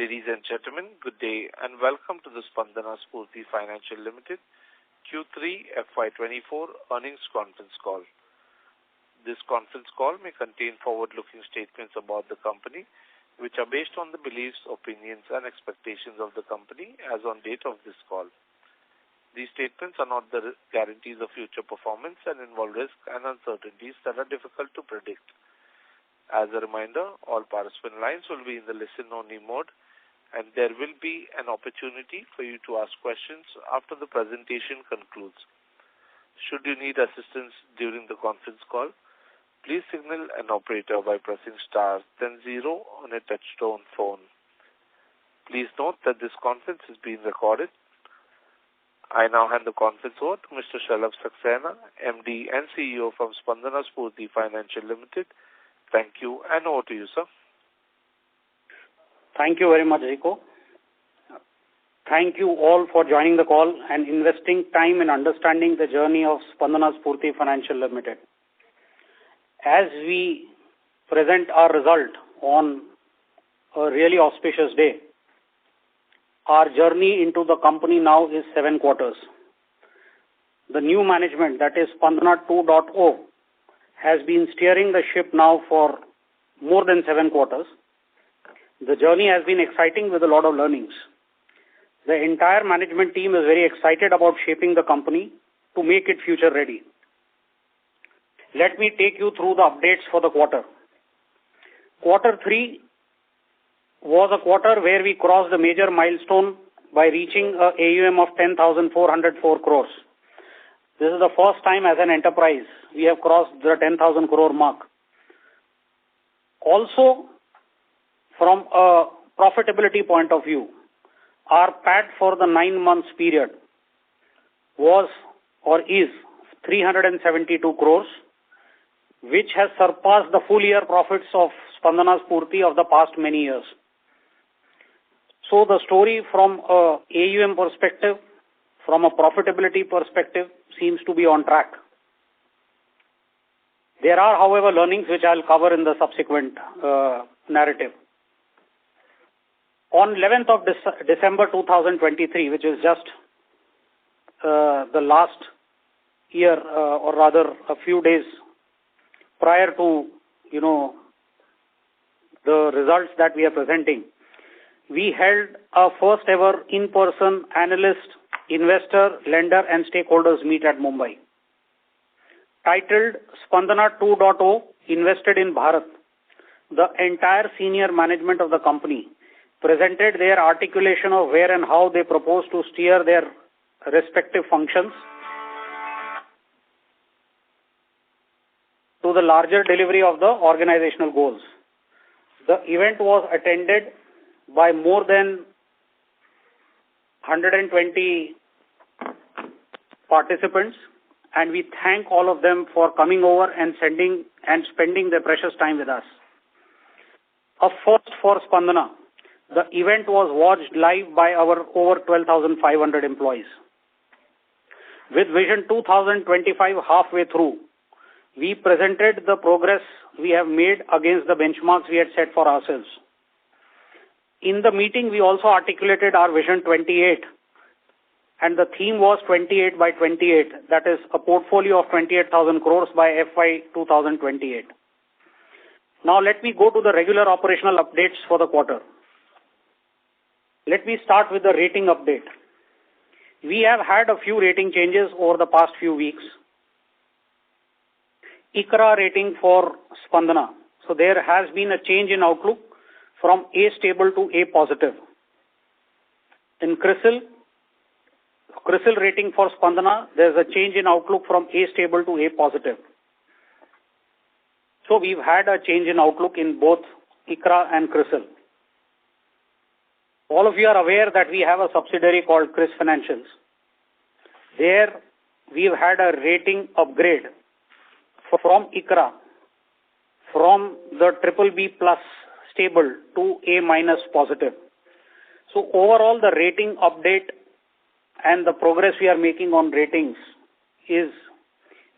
Ladies and gentlemen, good day and welcome to the Spandana Sphoorthy Financial Limited Q3 FY2024 earnings conference call. This conference call may contain forward-looking statements about the company, which are based on the beliefs, opinions, and expectations of the company as on date of this call. These statements are not the guarantees of future performance and involve risks and uncertainties that are difficult to predict. As a reminder, all participant lines will be in the listen-only mode, and there will be an opportunity for you to ask questions after the presentation concludes. Should you need assistance during the conference call, please signal an operator by pressing star then 0 on a touch-tone phone. Please note that this conference is being recorded. I now hand the conference over to Mr. Shalabh Saxena, MD and CEO from Spandana Sphoorthy Financial Limited. Thank you, and over to you, sir. Thank you very much, Rico. Thank you all for joining the call and investing time in understanding the journey of Spandana Sphoorthy Financial Limited. As we present our result on a really auspicious day, our journey into the company now is 7 quarters. The new management, that is Spandana 2.0, has been steering the ship now for more than 7 quarters. The journey has been exciting with a lot of learnings. The entire management team is very excited about shaping the company to make it future ready. Let me take you through the updates for the quarter. Quarter 3 was a quarter where we crossed a major milestone by reaching a AUM of 10,404 crores. This is the first time as an enterprise we have crossed the 10,000 crore mark. Also, from a profitability point of view, our PAT for the 9 months period was or is 372 crores, which has surpassed the full year profits of Spandana Sphoorthy of the past many years. So the story from a AUM perspective, from a profitability perspective, seems to be on track. There are, however, learnings which I'll cover in the subsequent narrative. On 11th of December 2023, which is just the last year, or rather a few days prior to, the results that we are presenting, we held our first ever in-person analyst, investor, lender and stakeholders meet at Mumbai. Titled Spandana 2.0 Invested in Bharat, the entire senior management of the company presented their articulation of where and how they propose to steer their respective functions to the larger delivery of the organizational goals. The event was attended by more than 120 participants, and we thank all of them for coming over and spending their precious time with us. A first for Spandana, the event was watched live by our over 12,500 employees. With Vision 2025 halfway through, we presented the progress we have made against the benchmarks we had set for ourselves. In the meeting, we also articulated our Vision 28, and the theme was 28 by 28, that is a portfolio of 28,000 crores by FY 2028. Now let me go to the regular operational updates for the quarter. Let me start with the rating update. We have had a few rating changes over the past few weeks. ICRA rating for Spandana. So there has been a change in outlook from A stable to A positive. In CRISIL rating for Spandana, there's a change in outlook from A stable to A positive. So we've had a change in outlook in both ICRA and CRISIL. All of you are aware that we have a subsidiary called CRIS Financials. There we've had a rating upgrade from ICRA from the BBB plus stable to A minus positive. So overall the rating update and the progress we are making on ratings is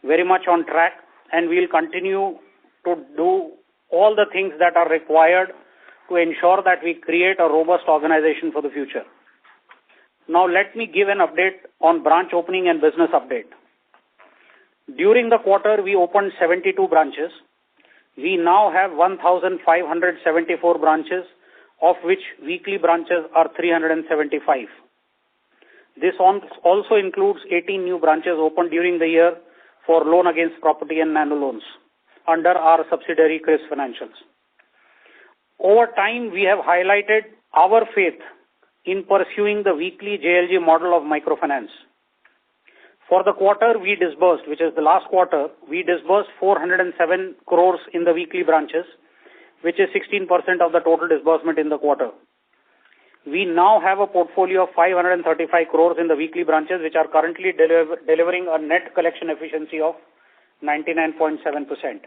very much on track, and we'll continue to do all the things that are required to ensure that we create a robust organization for the future. Now let me give an update on branch opening and business update. During the quarter, we opened 72 branches. We now have 1,574 branches, of which weekly branches are 375. This also includes 18 new branches opened during the year for loan against property and nano loans under our subsidiary Chris Financials. Over time, we have highlighted our faith in pursuing the weekly JLG model of microfinance. For the quarter we disbursed, which is the last quarter, we disbursed 407 crores in the weekly branches, which is 16% of the total disbursement in the quarter. We now have a portfolio of 535 crores in the weekly branches, which are currently delivering a net collection efficiency of 99.7%.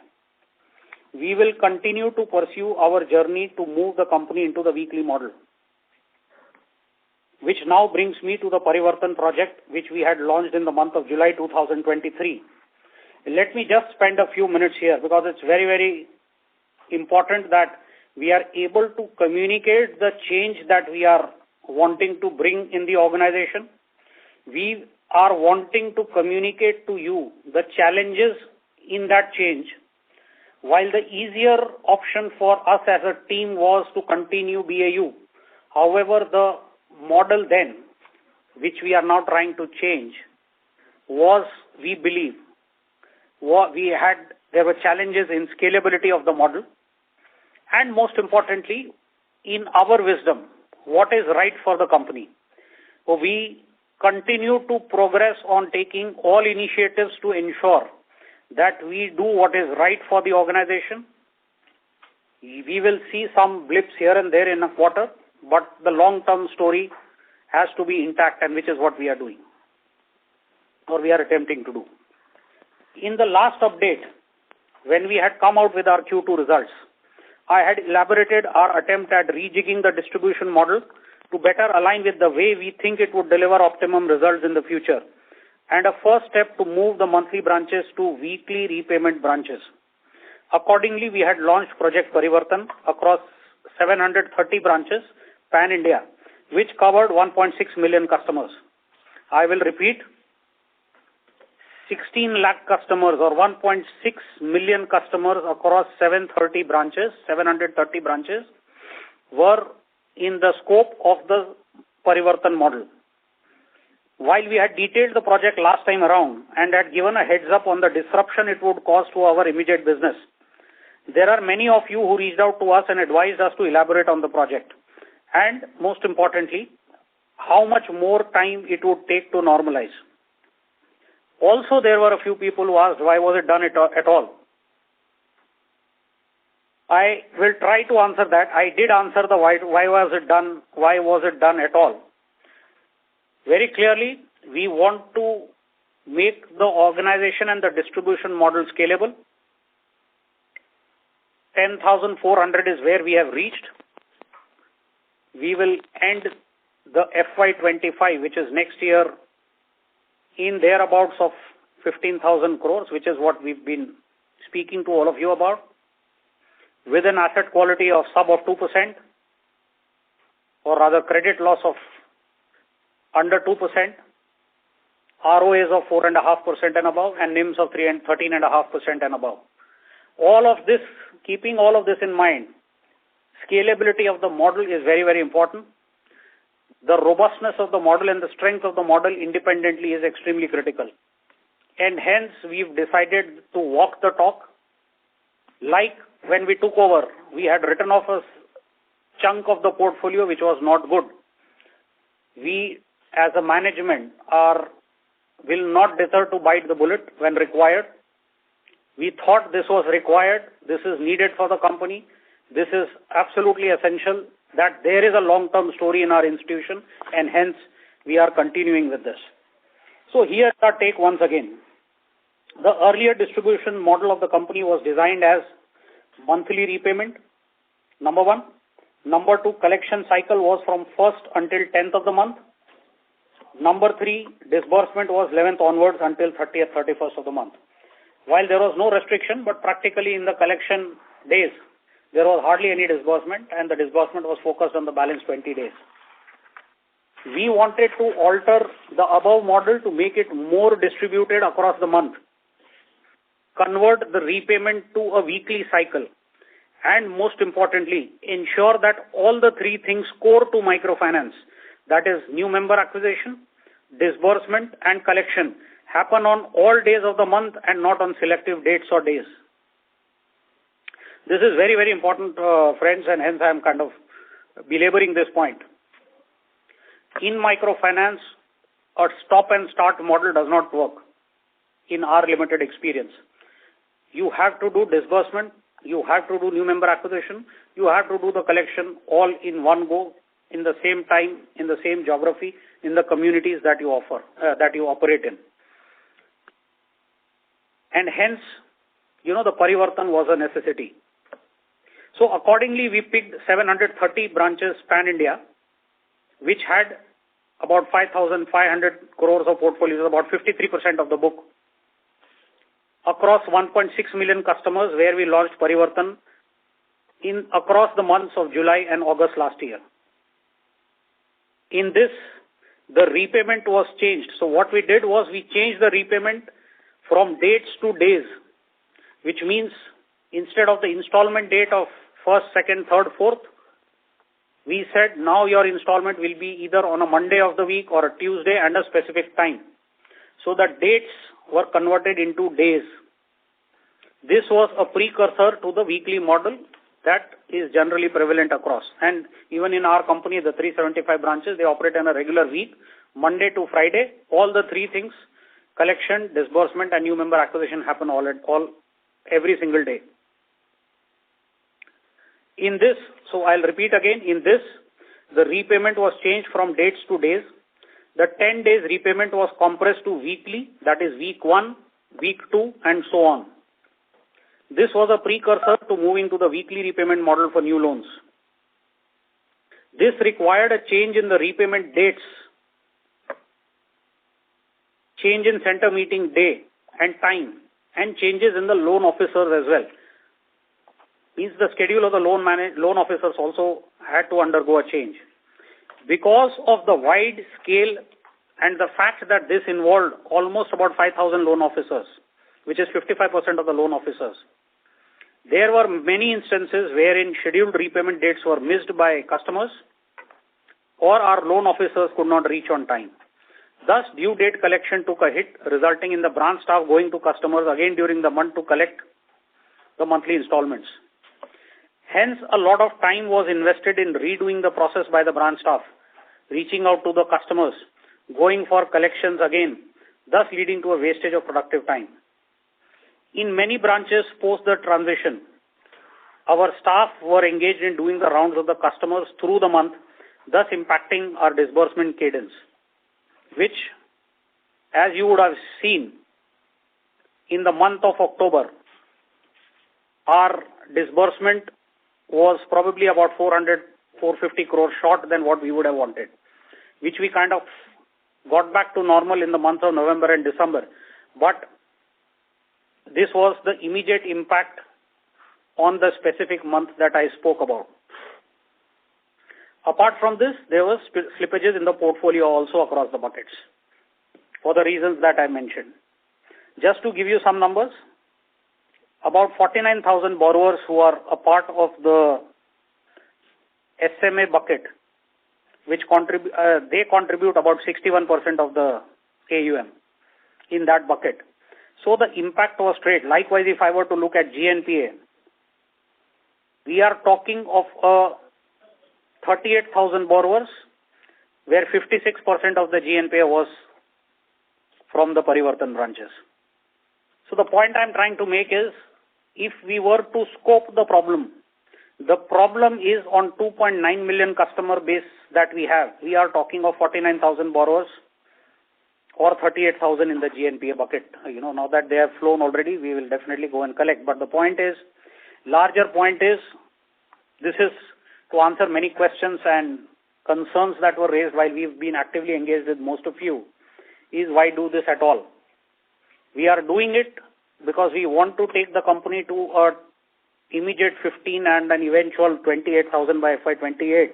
We will continue to pursue our journey to move the company into the weekly model, which now brings me to the Parivartan project, which we had launched in the month of July 2023. Let me just spend a few minutes here because it's very, very important that we are able to communicate the change that we are wanting to bring in the organization. We are wanting to communicate to you the challenges in that change, while the easier option for us as a team was to continue BAU. However, the model then, which we are now trying to change, was, we believe, there were challenges in scalability of the model, and most importantly, in our wisdom, what is right for the company. So we continue to progress on taking all initiatives to ensure that we do what is right for the organization. We will see some blips here and there in a quarter, but the long-term story has to be intact, and which is what we are doing, or we are attempting to do. In the last update, when we had come out with our Q2 results, I had elaborated our attempt at rejigging the distribution model to better align with the way we think it would deliver optimum results in the future, and a first step to move the monthly branches to weekly repayment branches. Accordingly, we had launched Project Parivartan across 730 branches pan-India, which covered 1.6 million customers. I will repeat, 16 lakh customers or 1.6 million customers across 730 branches were in the scope of the Parivartan model. While we had detailed the project last time around and had given a heads up on the disruption it would cause to our immediate business, there are many of you who reached out to us and advised us to elaborate on the project, and most importantly, how much more time it would take to normalize. Also, there were a few people who asked why was it done at all. I will try to answer that. I did answer the why was it done at all. Very clearly, we want to make the organization and the distribution model scalable. 10,400 is where we have reached. We will end the FY25, which is next year, in thereabouts of 15,000 crores, which is what we've been speaking to all of you about, with an asset quality of sub of 2%, or rather credit loss of under 2%, ROAs of 4.5% and above, and NIMs of 13.5% and above. All of this, keeping all of this in mind, scalability of the model is very, very important. The robustness of the model and the strength of the model independently is extremely critical. And hence, we've decided to walk the talk. Like when we took over, we had written off a chunk of the portfolio which was not good. We, as a management, will not deter to bite the bullet when required. We thought this was required. This is needed for the company. This is absolutely essential that there is a long-term story in our institution, and hence we are continuing with this. So here's our take once again. The earlier distribution model of the company was designed as monthly repayment, number one. Number two, collection cycle was from 1st until 10th of the month. Number three, disbursement was 11th onwards until 30th, 31st of the month. While there was no restriction, but practically in the collection days, there was hardly any disbursement, and the disbursement was focused on the balance 20 days. We wanted to alter the above model to make it more distributed across the month, convert the repayment to a weekly cycle, and most importantly, ensure that all the three things core to microfinance, that is new member acquisition, disbursement, and collection, happen on all days of the month and not on selective dates or days. This is very, very important, friends, and hence I am kind of belaboring this point. In microfinance, a stop and start model does not work in our limited experience. You have to do disbursement, you have to do new member acquisition, you have to do the collection all in one go, in the same time, in the same geography, in the communities that you offer, that you operate in. And hence, the parivartan was a necessity. So accordingly, we picked 730 branches pan-India, which had about 5,500 crores of portfolios, about 53% of the book, across 1.6 million customers, where we launched Parivartan across the months of July and August last year. In this, the repayment was changed. So what we did was we changed the repayment from dates to days, which means instead of the installment date of 1st, 2nd, 3rd, 4th, we said now your installment will be either on a Monday of the week or a Tuesday and a specific time. So the dates were converted into days. This was a precursor to the weekly model that is generally prevalent across. And even in our company, the 375 branches, they operate on a regular week, Monday to Friday. All the three things, collection, disbursement, and new member acquisition, happen every single day. In this, so I'll repeat again, in this, the repayment was changed from dates to days. The 10 days repayment was compressed to weekly, that is week 1, week 2, and so on. This was a precursor to moving to the weekly repayment model for new loans. This required a change in the repayment dates, change in center meeting day and time, and changes in the loan officers as well. Means the schedule of the loan officers also had to undergo a change. Because of the wide scale and the fact that this involved almost about 5,000 loan officers, which is 55% of the loan officers, there were many instances wherein scheduled repayment dates were missed by customers or our loan officers could not reach on time. Thus, due date collection took a hit, resulting in the branch staff going to customers again during the month to collect the monthly installments. Hence, a lot of time was invested in redoing the process by the branch staff, reaching out to the customers, going for collections again, thus leading to a wastage of productive time. In many branches post the transition, our staff were engaged in doing the rounds of the customers through the month, thus impacting our disbursement cadence, which, as you would have seen, in the month of October, our disbursement was probably about 450 crores short than what we would have wanted, which we kind of got back to normal in the month of November and December. But this was the immediate impact on the specific month that I spoke about. Apart from this, there were slippages in the portfolio also across the buckets for the reasons that I mentioned. Just to give you some numbers, about 49,000 borrowers who are a part of the SMA bucket, which they contribute about 61% of the AUM in that bucket. So the impact was straight. Likewise, if I were to look at GNPA, we are talking of 38,000 borrowers, where 56% of the GNPA was from the Parivartan branches. So the point I'm trying to make is, if we were to scope the problem is on 2.9 million customer base that we have. We are talking of 49,000 borrowers or 38,000 in the GNPA bucket. Now that they have flown already, we will definitely go and collect. But the point is, larger point is, this is to answer many questions and concerns that were raised while we've been actively engaged with most of you, is why do this at all? We are doing it because we want to take the company to a immediate 15 and an eventual 28,000 by FY28,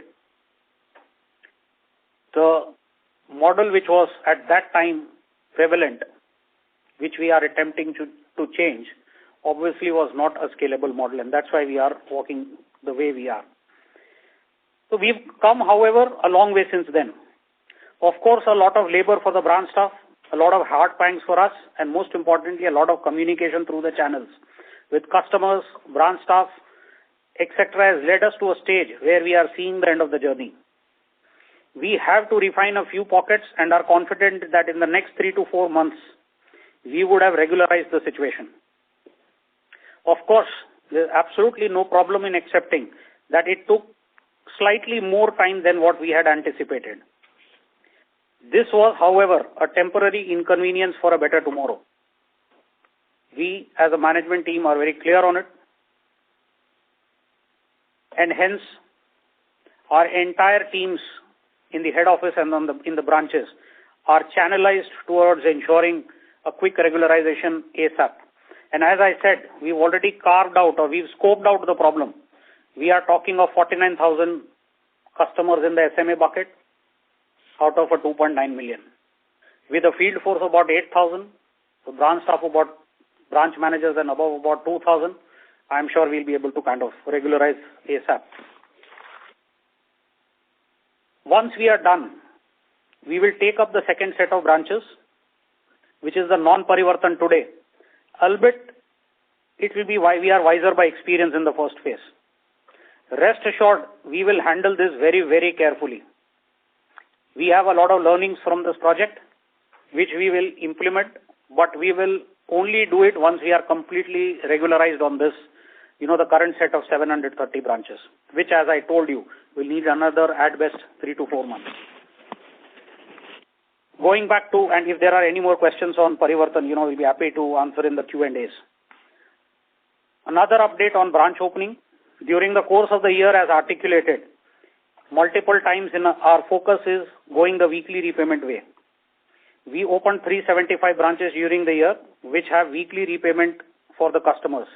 the model which was at that time prevalent, which we are attempting to change, obviously was not a scalable model, and that's why we are working the way we are. So we've come, however, a long way since then. Of course, a lot of labor for the branch staff, a lot of hard pangs for us, and most importantly, a lot of communication through the channels with customers, branch staff, etc. has led us to a stage where we are seeing the end of the journey. We have to refine a few pockets and are confident that in the next 3 to 4 months, we would have regularized the situation. Of course, there is absolutely no problem in accepting that it took slightly more time than what we had anticipated. This was, however, a temporary inconvenience for a better tomorrow. We, as a management team, are very clear on it, and hence, our entire teams in the head office and in the branches are channelized towards ensuring a quick regularization ASAP. And as I said, we've already carved out, or we've scoped out the problem. We are talking of 49,000 customers in the SMA bucket out of a 2.9 million. With a field force of about 8,000, so branch staff about, branch managers and above about 2,000, I'm sure we'll be able to kind of regularize ASAP. Once we are done, we will take up the second set of branches, which is the non-parivartan today. Albeit, it will be why we are wiser by experience in the first phase. Rest assured, we will handle this very, very carefully. We have a lot of learnings from this project, which we will implement, but we will only do it once we are completely regularized on this, the current set of 730 branches, which, as I told you, will need another, at best, 3 to 4 months. Going back to, and if there are any more questions on Parivartan, we'll be happy to answer in the Q&As. Another update on branch opening. During the course of the year, as articulated, multiple times our focus is going the weekly repayment way. We opened 375 branches during the year, which have weekly repayment for the customers.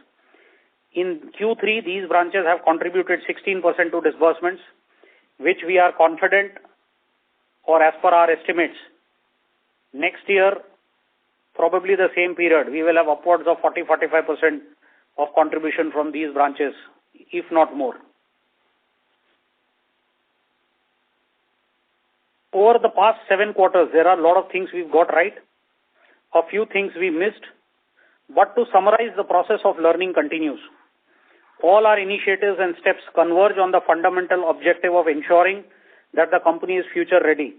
In Q3, these branches have contributed 16% to disbursements, which we are confident, or as per our estimates, next year, probably the same period, we will have upwards of 40-45% of contribution from these branches, if not more. Over the past 7 quarters, there are a lot of things we've got right, a few things we missed, but to summarize, the process of learning continues. All our initiatives and steps converge on the fundamental objective of ensuring that the company is future ready.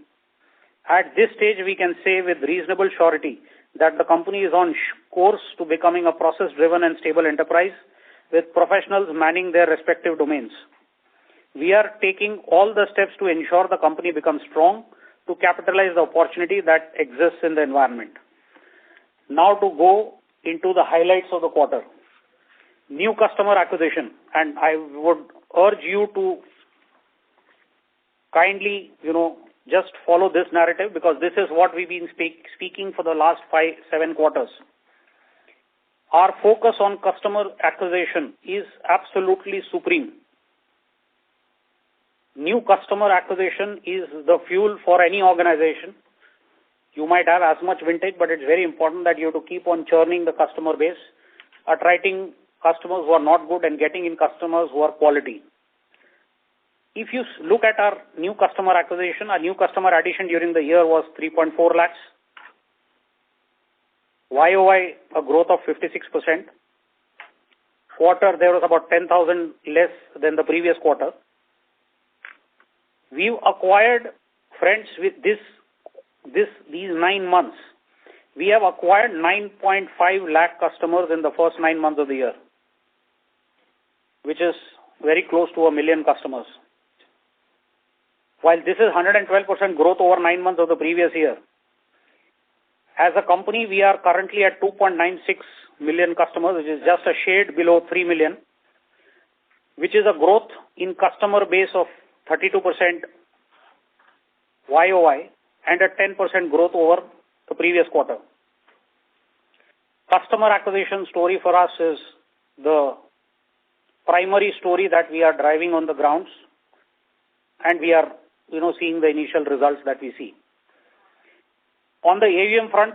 At this stage, we can say with reasonable surety that the company is on course to becoming a process-driven and stable enterprise with professionals manning their respective domains. We are taking all the steps to ensure the company becomes strong to capitalize the opportunity that exists in the environment. Now to go into the highlights of the quarter. New customer acquisition, and I would urge you to kindly, just follow this narrative, because this is what we've been speaking for the last 5-7 quarters. Our focus on customer acquisition is absolutely supreme. New customer acquisition is the fuel for any organization. You might have as much vintage, but it's very important that you have to keep on churning the customer base, attracting customers who are not good and getting in customers who are quality. If you look at our new customer acquisition, our new customer addition during the year was 3.4 lakhs. YOY, a growth of 56%. Quarter, there was about 10,000 less than the previous quarter. We've acquired, friends, with these 9 months, we have acquired 9.5 lakh customers in the first 9 months of the year, which is very close to 1 million customers. While this is 112% growth over 9 months of the previous year, as a company, we are currently at 2.96 million customers, which is just a shade below 3 million, which is a growth in customer base of 32% YOY and a 10% growth over the previous quarter. Customer acquisition story for us is the primary story that we are driving on the grounds, and we are, seeing the initial results that we see. On the AUM front,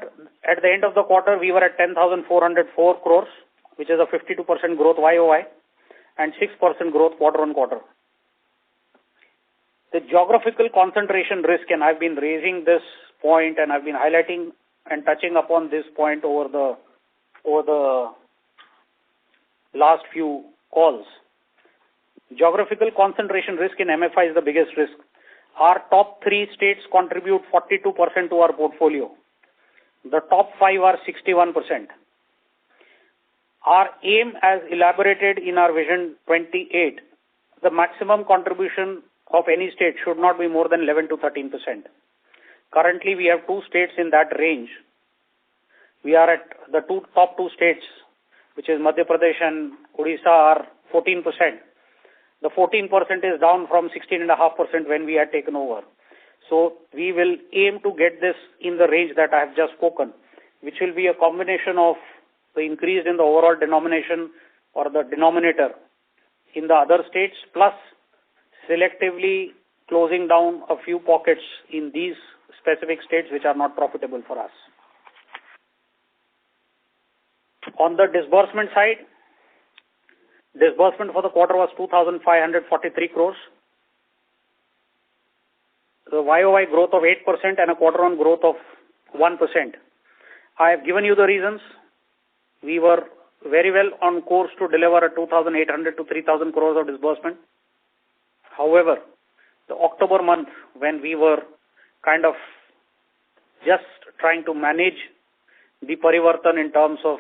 at the end of the quarter, we were at 10,404 crores, which is a 52% growth YOY and 6% growth quarter on quarter. The geographical concentration risk, and I've been raising this point and I've been highlighting and touching upon this point over the last few calls. Geographical concentration risk in MFI is the biggest risk. Our top 3 states contribute 42% to our portfolio. The top 5 are 61%. Our aim, as elaborated in our Vision 28, the maximum contribution of any state should not be more than 11 to 13%. Currently, we have 2 states in that range. We are at the top 2 states, which is Madhya Pradesh and Odisha, are 14%. The 14% is down from 16.5% when we had taken over. So we will aim to get this in the range that I have just spoken, which will be a combination of the increase in the overall denomination or the denominator in the other states, plus selectively closing down a few pockets in these specific states which are not profitable for us. On the disbursement side, disbursement for the quarter was 2,543 crores. The YOY growth of 8% and a quarter-on growth of 1%. I have given you the reasons. We were very well on course to deliver a 2,800 to 3,000 crores of disbursement. However, the October month, when we were kind of just trying to manage the parivartan in terms of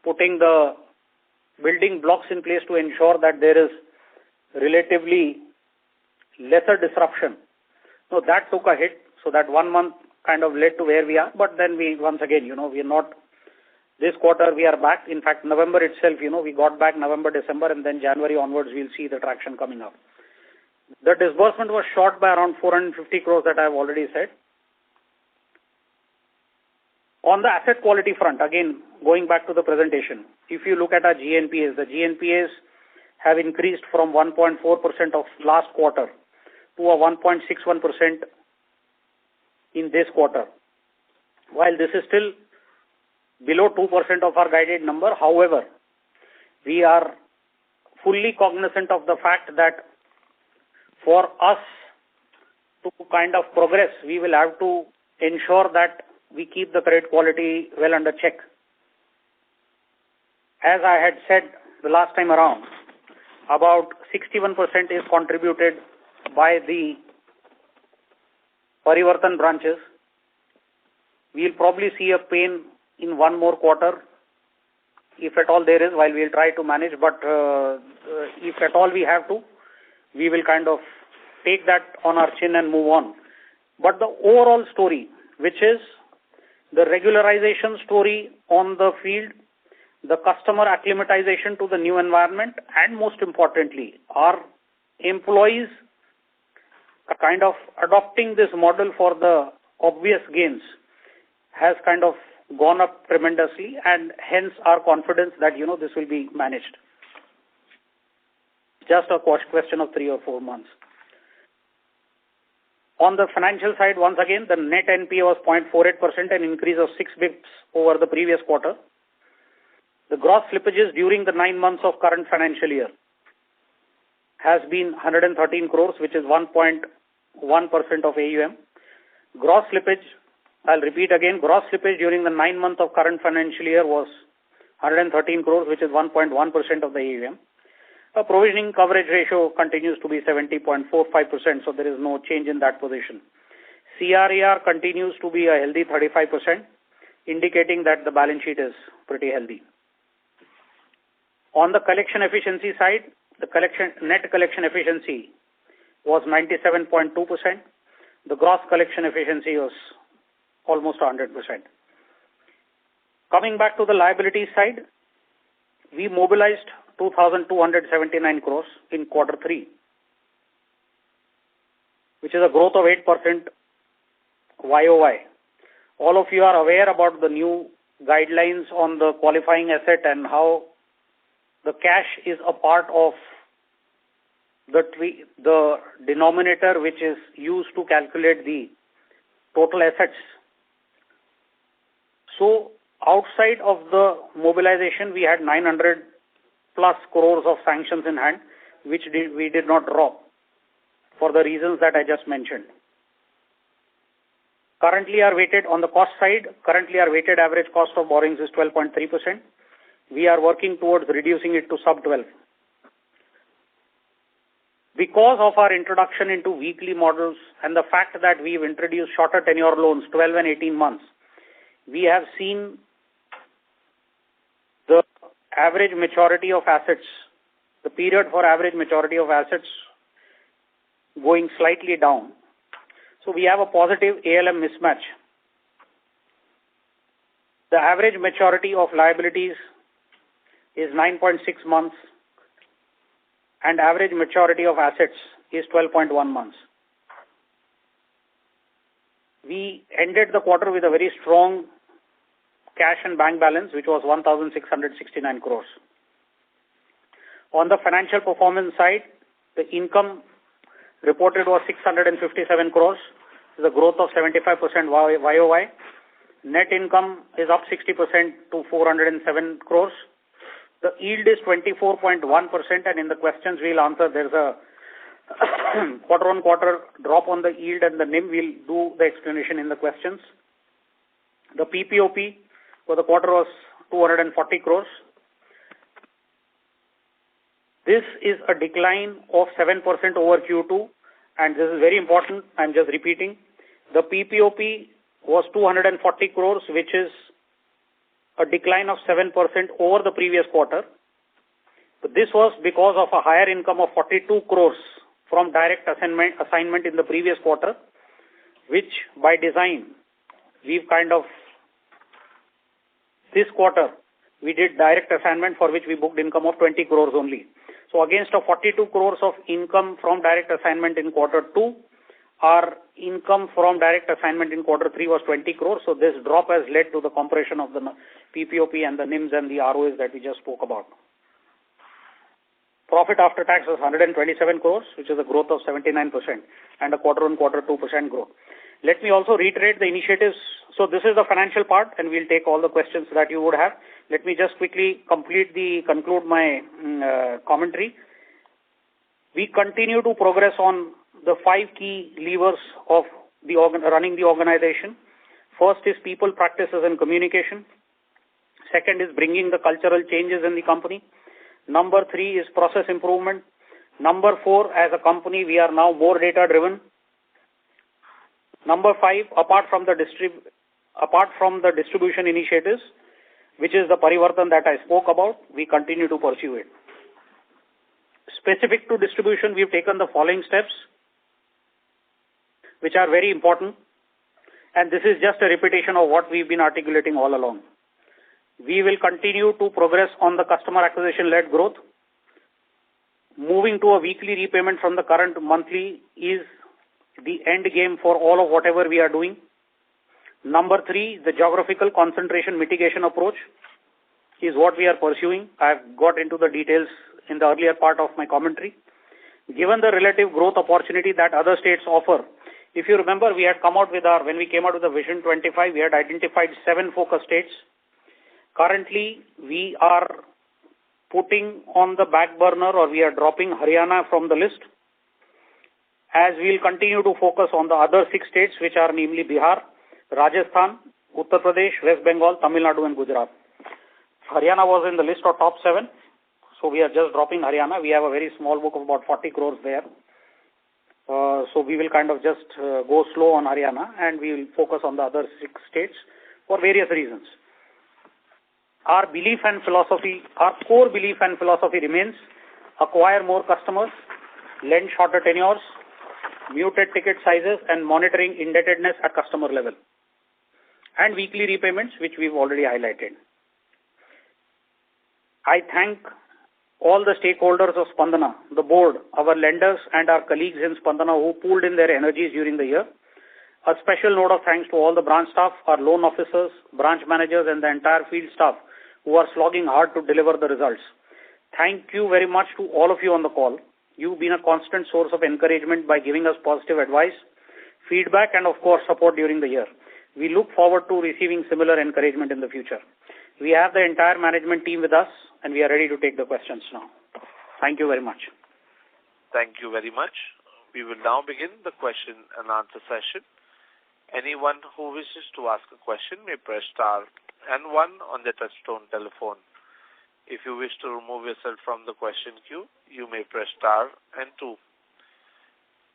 putting the building blocks in place to ensure that there is relatively lesser disruption. So that took a hit. So that 1 month kind of led to where we are. But then we, once again, we are not, this quarter we are back. In fact, November itself, we got back November, December, and then January onwards we'll see the traction coming up. The disbursement was short by around 450 crores that I have already said. On the asset quality front, again, going back to the presentation, if you look at our GNPAs, the GNPAs have increased from 1.4% of last quarter to a 1.61% in this quarter. While this is still below 2% of our guided number, however, we are fully cognizant of the fact that for us to kind of progress, we will have to ensure that we keep the credit quality well under check. As I had said the last time around, about 61% is contributed by the Parivartan branches. We'll probably see a pain in 1 more quarter, if at all there is, while we'll try to manage, but if at all we have to, we will kind of take that on our chin and move on. But the overall story, which is the regularization story on the field, the customer acclimatization to the new environment, and most importantly, our employees kind of adopting this model for the obvious gains, has kind of gone up tremendously, and hence our confidence that, this will be managed. Just a question of 3 or 4 months. On the financial side, once again, the net NPA was 0.48%, an increase of 6 bps over the previous quarter. The gross slippages during the 9 months of current financial year has been 113 crores, which is 1.1% of AUM. Gross slippage, I'll repeat again, gross slippage during the 9 months of current financial year was 113 crores, which is 1.1% of the AUM. The provisioning coverage ratio continues to be 70.45%, so there is no change in that position. CRAR continues to be a healthy 35%, indicating that the balance sheet is pretty healthy. On the collection efficiency side, the net collection efficiency was 97.2%. The gross collection efficiency was almost 100%. Coming back to the liability side, we mobilized 2,279 crores in quarter 3, which is a growth of 8% YOY. All of you are aware about the new guidelines on the qualifying asset and how the cash is a part of the denominator which is used to calculate the total assets. So outside of the mobilization, we had 900 plus crores of sanctions in hand, which we did not draw for the reasons that I just mentioned. Currently, our weighted average cost of borrowings is 12.3%. We are working towards reducing it to sub 12. Because of our introduction into weekly models and the fact that we've introduced shorter tenure loans, 12 and 18 months, we have seen the average maturity of assets, the period for average maturity of assets going slightly down. So we have a positive ALM mismatch. The average maturity of liabilities is 9.6 months and average maturity of assets is 12.1 months. We ended the quarter with a very strong cash and bank balance, which was 1,669 crores. On the financial performance side, the income reported was 657 crores, is a growth of 75% YOY. Net income is up 60% to 407 crores. The yield is 24.1%, and in the questions we'll answer, there's a quarter-on-quarter drop on the yield and the NIM. We'll do the explanation in the questions. The PPOP for the quarter was 240 crores. This is a decline of 7% over Q2, and this is very important. I'm just repeating. The PPOP was 240 crores, which is a decline of 7% over the previous quarter. But this was because of a higher income of 42 crores from direct assignment in the previous quarter, which by design, this quarter, we did direct assignment for which we booked income of 20 crores only. So against a 42 crores of income from direct assignment in quarter 2, our income from direct assignment in quarter 3 was 20 crores. So this drop has led to the compression of the PPOP and the NIMs and the ROAs that we just spoke about. Profit after tax was 127 crores, which is a growth of 79% and a quarter-on-quarter 2% growth. Let me also reiterate the initiatives. So this is the financial part, and we'll take all the questions that you would have. Let me just quickly conclude my commentary. We continue to progress on the 5 key levers of running the organization. First is people, practices, and communication. Second is bringing the cultural changes in the company. Number 3 is process improvement. Number 4, as a company, we are now more data-driven. Number 5, apart from the distribution initiatives, which is the parivartan that I spoke about, we continue to pursue it. Specific to distribution, we've taken the following steps, which are very important. And this is just a repetition of what we've been articulating all along. We will continue to progress on the customer acquisition-led growth. Moving to a weekly repayment from the current monthly is the end game for all of whatever we are doing. Number 3, the geographical concentration mitigation approach is what we are pursuing. I've got into the details in the earlier part of my commentary. Given the relative growth opportunity that other states offer, if you remember, we had come out with when we came out with the Vision 25, we had identified 7 focus states. Currently, we are putting on the back burner, or we are dropping Haryana from the list, as we'll continue to focus on the other 6 states, which are namely Bihar, Rajasthan, Uttar Pradesh, West Bengal, Tamil Nadu, and Gujarat. Haryana was in the list of top 7, so we are just dropping Haryana. We have a very small book of about 40 crores there. So we will kind of just go slow on Haryana, and we will focus on the other 6 states for various reasons. Our core belief and philosophy remains: acquire more customers, lend shorter tenures, muted ticket sizes, and monitoring indebtedness at customer level, and weekly repayments, which we've already highlighted. I thank all the stakeholders of Spandana, the board, our lenders, and our colleagues in Spandana who pooled in their energies during the year. A special note of thanks to all the branch staff, our loan officers, branch managers, and the entire field staff who are slogging hard to deliver the results. thank you very much to all of you on the call. You've been a constant source of encouragement by giving us positive advice, feedback, and of course support during the year. We look forward to receiving similar encouragement in the future. We have the entire management team with us, and we are ready to take the questions now. Thank you very much. Thank you very much. We will now begin the question and answer session. Anyone who wishes to ask a question may press star and 1 on the touchtone telephone. If you wish to remove yourself from the question queue, you may press star and 2.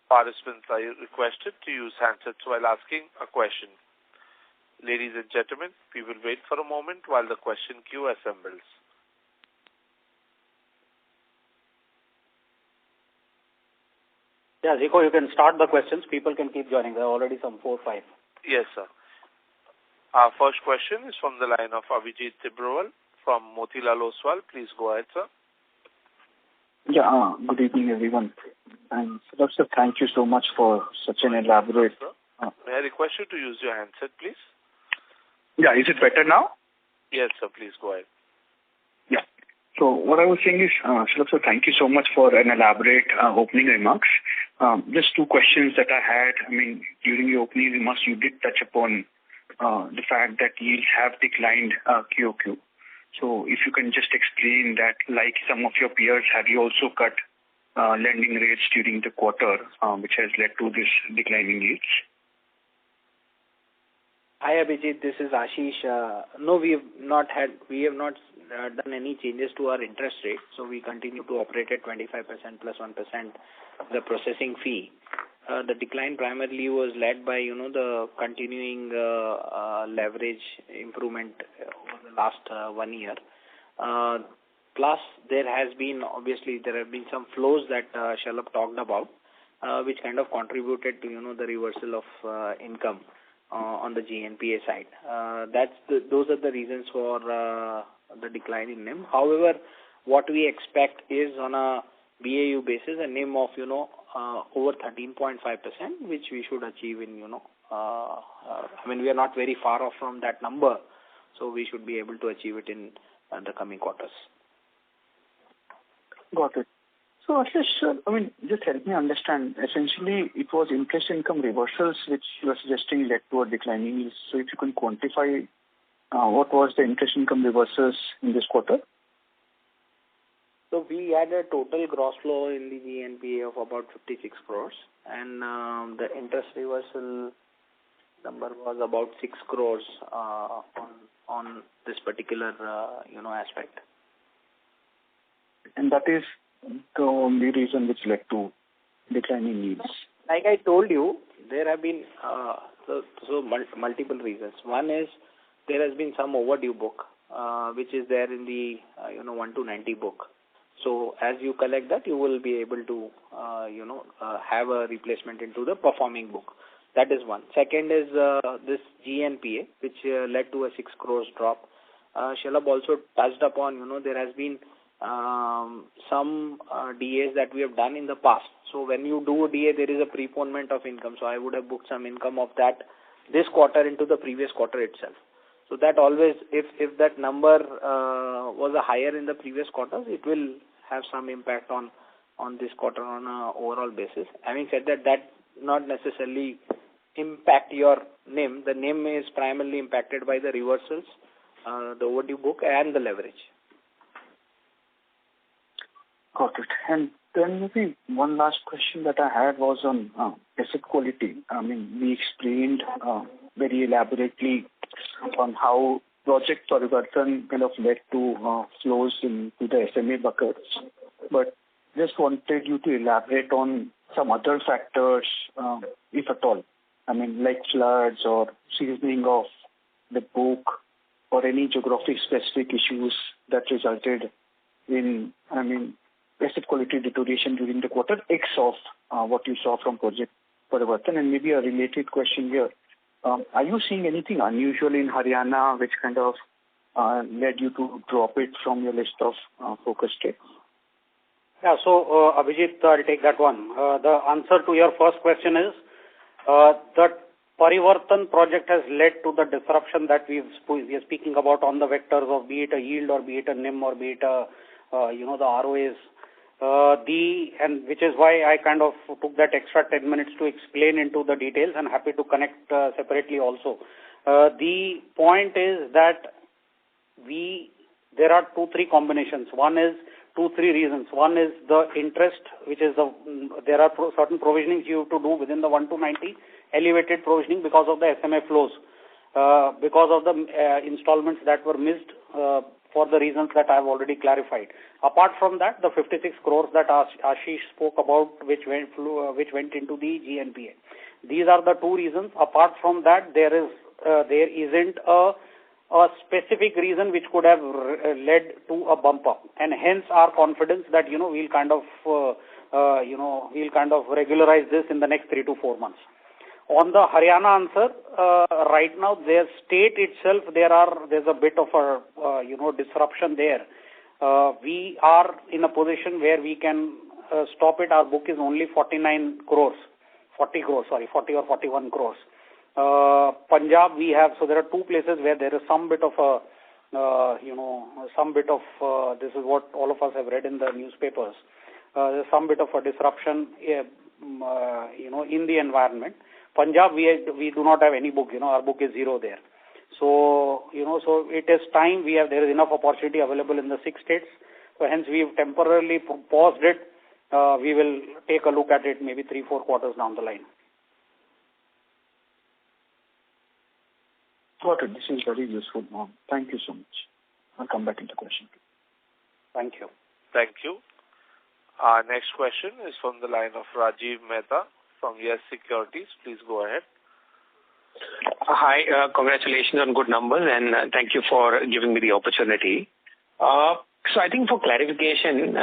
Participants are requested to use handsets while asking a question. Ladies and gentlemen, we will wait for a moment while the question queue assembles. Yeah, Zico, you can start the questions. People can keep joining. There are already some 4 or 5. Yes, sir. Our first question is from the line of Abhijit Tibrewal from Motilal Oswal. Please go ahead, sir. Yeah, good evening, everyone. And sir, thank you so much for such an elaborate... May I request you to use your handset, please? Yeah, is it better now? Yes, sir. Please go ahead. Yeah. So what I was saying is, Shalabh sir, thank you so much for an elaborate opening remarks. Just 2 questions that I had. I mean, during your opening remarks, you did touch upon the fact that yields have declined QOQ. So if you can just explain that, like some of your peers, have you also cut lending rates during the quarter, which has led to this declining yields? Hi Abhijit, this is Ashish. No, we have not done any changes to our interest rate, so we continue to operate at 25% plus 1% the processing fee. The decline primarily was led by the continuing leverage improvement over the last 1 year. Plus, there have been some flows that Shalabh talked about, which kind of contributed to the reversal of income on the GNPA side. Those are the reasons for the decline in NIM. However, what we expect is on a BAU basis a NIM of over 13.5%, which we should achieve in we are not very far off from that number, so we should be able to achieve it in the coming quarters. Got it. So, Ashish, sir, just help me understand. Essentially, it was interest income reversals which you are suggesting led to a declining yield. So, if you can quantify what was the interest income reversals in this quarter? So, we had a total gross flow in the GNPA of about 56 crores, and the interest reversal number was about 6 crores on this particular aspect. And that is the only reason which led to declining yields? Like I told you, there have been multiple reasons. One is there has been some overdue book, which is there in the 1 to 90 book. So as you collect that, you will be able to have a replacement into the performing book. That is one. Second is this GNPA, which led to a 6 crores drop. Shalabh also touched upon, there has been some DAs that we have done in the past. So when you do a DA, there is a preponement of income. So I would have booked some income of that this quarter into the previous quarter itself. So that always, if that number was a higher in the previous quarters, it will have some impact on this quarter on an overall basis. Having said that, that not necessarily impact your NIM. The NIM is primarily impacted by the reversals, the overdue book, and the leverage. Got it. And then maybe one last question that I had was on asset quality. We explained very elaborately on how Project Parivartan kind of led to flows into the SMA buckets. But just wanted you to elaborate on some other factors, if at all. Like floods or seasoning of the book or any geographic-specific issues that resulted in, asset quality deterioration during the quarter, X of what you saw from Project Parivartan. And maybe a related question here. Are you seeing anything unusual in Haryana which kind of led you to drop it from your list of focus states? Yeah, so Abhijit, I'll take that one. The answer to your first question is that Parivartan project has led to the disruption that we are speaking about on the vectors of be it a yield or be it a NIM or be it a the ROAs. And which is why I kind of took that extra 10 minutes to explain into the details, and happy to connect separately also. The point is that there are 2-3 combinations. One is 2-3 reasons. One is the interest, which is there are certain provisionings you have to do within the 1 to 90, elevated provisioning because of the SMA flows, because of the installments that were missed for the reasons that I have already clarified. Apart from that, the 56 crores that Ashish spoke about, which went into the GNPA. These are the 2 reasons. Apart from that, there isn't a specific reason which could have led to a bump up, and hence our confidence that we'll kind of regularize this in the next 3 to 4 months. On the Haryana answer, right now their state itself there's a bit of a disruption there. We are in a position where we can stop it. Our book is only 40 or 41 crores. Punjab we have, so there are 2 places where there is some bit of this is what all of us have read in the newspapers. There's some bit of a disruption, in the environment. Punjab we do not have any book. Our book is 0 there. So so it is time. There is enough opportunity available in the 6 states. So hence we've temporarily paused it. We will take a look at it maybe 3-4 quarters down the line. Got it. This is very useful, Mom. Thank you so much. I'll come back into question. Thank you. Thank you. Our next question is from the line of Rajiv Mehta from Yes Securities. Please go ahead. Hi, congratulations on good numbers, and thank you for giving me the opportunity. So I think for clarification,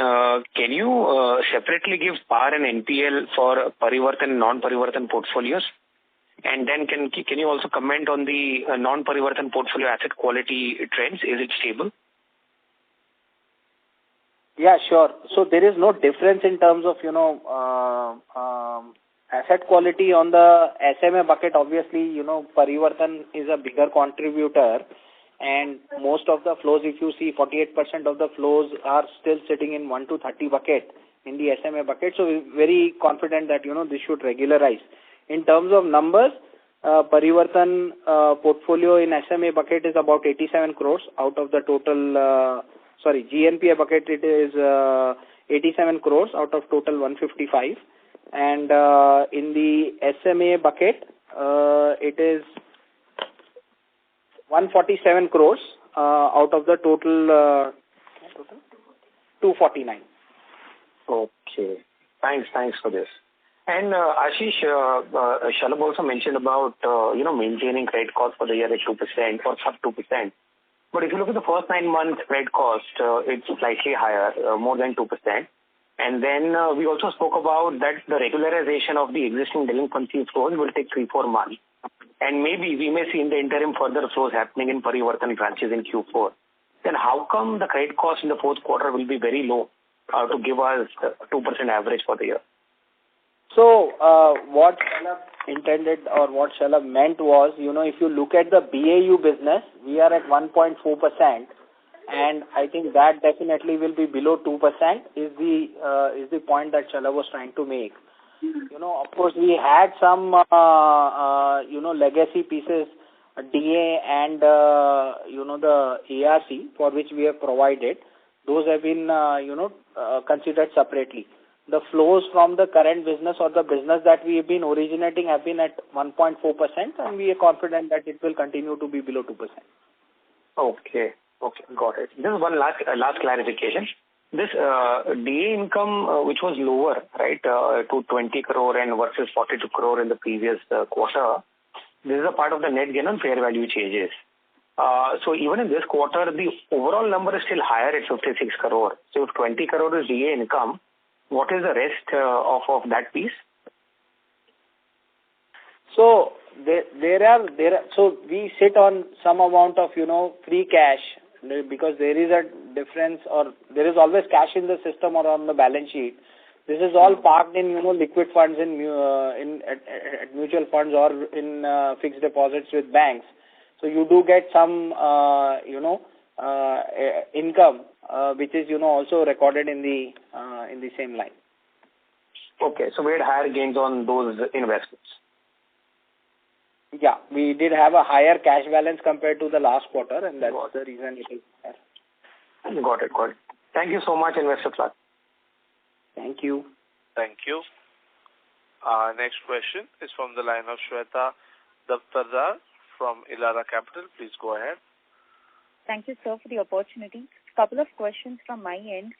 can you separately give PAR and NPL for Parivartan and non-Parivartan portfolios? And then can you also comment on the non-Parivartan portfolio asset quality trends? Is it stable? Yeah, sure. So there is no difference in terms of, asset quality on the SMA bucket. Obviously, Parivartan is a bigger contributor, and most of the flows, if you see, 48% of the flows are still sitting in 1 to 30 bucket in the SMA bucket. So we're very confident that, this should regularize. In terms of numbers, Parivartan portfolio in SMA bucket is about 87 crores out of the total, GNPA bucket it is 87 crores out of total 155. And in the SMA bucket, it is 147 crores out of the total 249. Okay. Thanks for this. And Ashish, Shalabh also mentioned about, maintaining credit cost for the year at 2% or sub 2%. But if you look at the first 9 months credit cost, it's slightly higher, more than 2%. And then we also spoke about that the regularization of the existing delinquency flows will take 3-4 months. And maybe we may see in the interim further flows happening in Parivartan branches in Q4. Then how come the credit cost in the fourth quarter will be very low to give us 2% average for the year? So what Shalabh intended or what Shalabh meant was, if you look at the BAU business, we are at 1.4%. And I think that definitely will be below 2% is the point that Shalabh was trying to make. Of course, we had some, legacy pieces, DA and, the ARC for which we have provided. Those have been, considered separately. The flows from the current business or the business that we have been originating have been at 1.4%, and we are confident that it will continue to be below 2%. Okay, got it. Just one last clarification. This DA income, which was lower, right, to 20 crore and versus 42 crore in the previous quarter, this is a part of the net gain on fair value changes. So even in this quarter, the overall number is still higher at 56 crore. So if 20 crore is DA income, what is the rest of that piece? So so we sit on some amount of, free cash, because there is a difference, or there is always cash in the system or on the balance sheet. This is all parked in, liquid funds in mutual funds or in fixed deposits with banks. So you do get some, income, which is, also recorded in the same line. Okay, so we had higher gains on those investments. Yeah, we did have a higher cash balance compared to the last quarter, and that's the reason it is there. Got it. Thank you so much, Investor Clark. Thank you. Thank you. Next question is from the line of Shweta Daptardar from Elara Capital. Please go ahead. Thank you, sir, for the opportunity. Couple of questions from my end.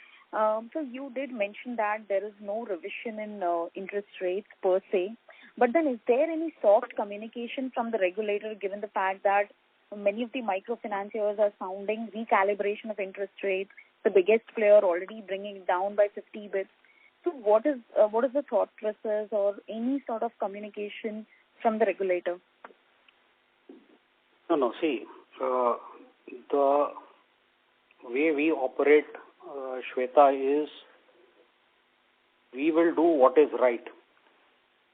So you did mention that there is no revision in interest rates per se, but then is there any soft communication from the regulator given the fact that many of the microfinanciers are sounding recalibration of interest rates, the biggest player already bringing it down by 50 bits. So what is the thought process or any sort of communication from the regulator? No. See, the way we operate, Shweta, is we will do what is right.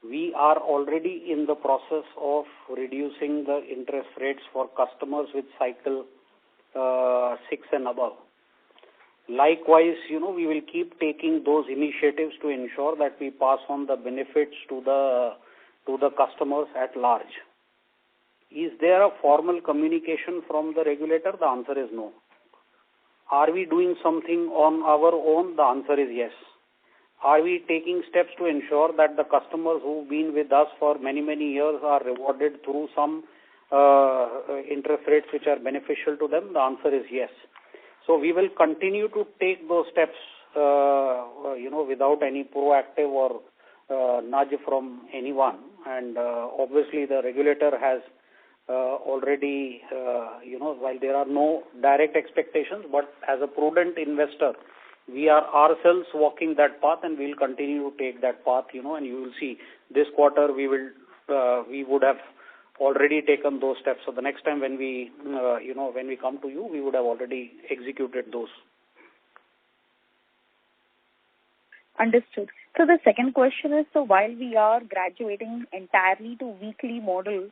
We are already in the process of reducing the interest rates for customers with cycle 6 and above. Likewise, we will keep taking those initiatives to ensure that we pass on the benefits to the customers at large. Is there a formal communication from the regulator? The answer is no. Are we doing something on our own? The answer is yes. Are we taking steps to ensure that the customers who've been with us for many, many years are rewarded through some interest rates which are beneficial to them? The answer is yes. So we will continue to take those steps, without any proactive or nudge from anyone. And obviously the regulator has already, while there are no direct expectations, but as a prudent investor, we are ourselves walking that path, and we'll continue to take that path, and you will see this quarter we would have already taken those steps. So the next time when we come to you, we would have already executed those. Understood. So the second question is, so while we are graduating entirely to weekly model,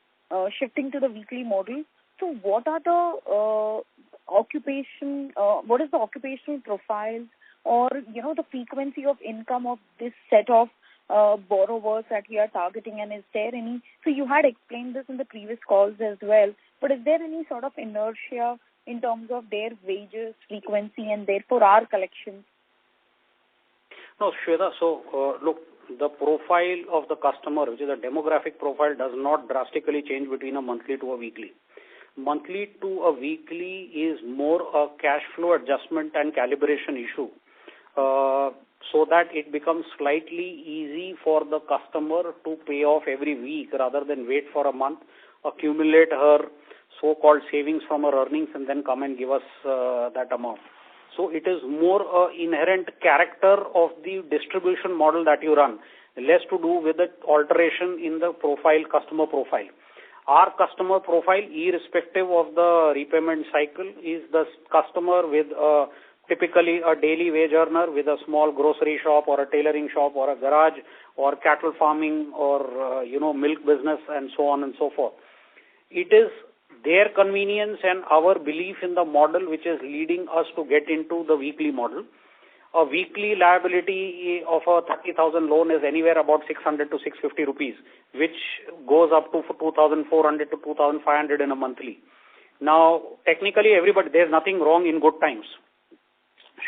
shifting to the weekly model, so what are the what is the occupational profile or, the frequency of income of this set of borrowers that we are targeting, and is there any, so you had explained this in the previous calls as well, but is there any sort of inertia in terms of their wages, frequency, and therefore our collections? No, Shweta, so look, the profile of the customer, which is a demographic profile, does not drastically change between a monthly to a weekly. Monthly to a weekly is more a cash flow adjustment and calibration issue, so that it becomes slightly easy for the customer to pay off every week rather than wait for a month, accumulate her so-called savings from her earnings, and then come and give us that amount. So it is more inherent character of the distribution model that you run, less to do with the alteration in the customer profile. Our customer profile, irrespective of the repayment cycle, is the customer with typically a daily wage earner with a small grocery shop or a tailoring shop or a garage or cattle farming or, milk business and so on and so forth. It is their convenience and our belief in the model which is leading us to get into the weekly model. A weekly liability of a 30,000 loan is anywhere about 600 to 650 rupees, which goes up to 2,400 to 2,500 in a monthly. Now, technically, there's nothing wrong in good times,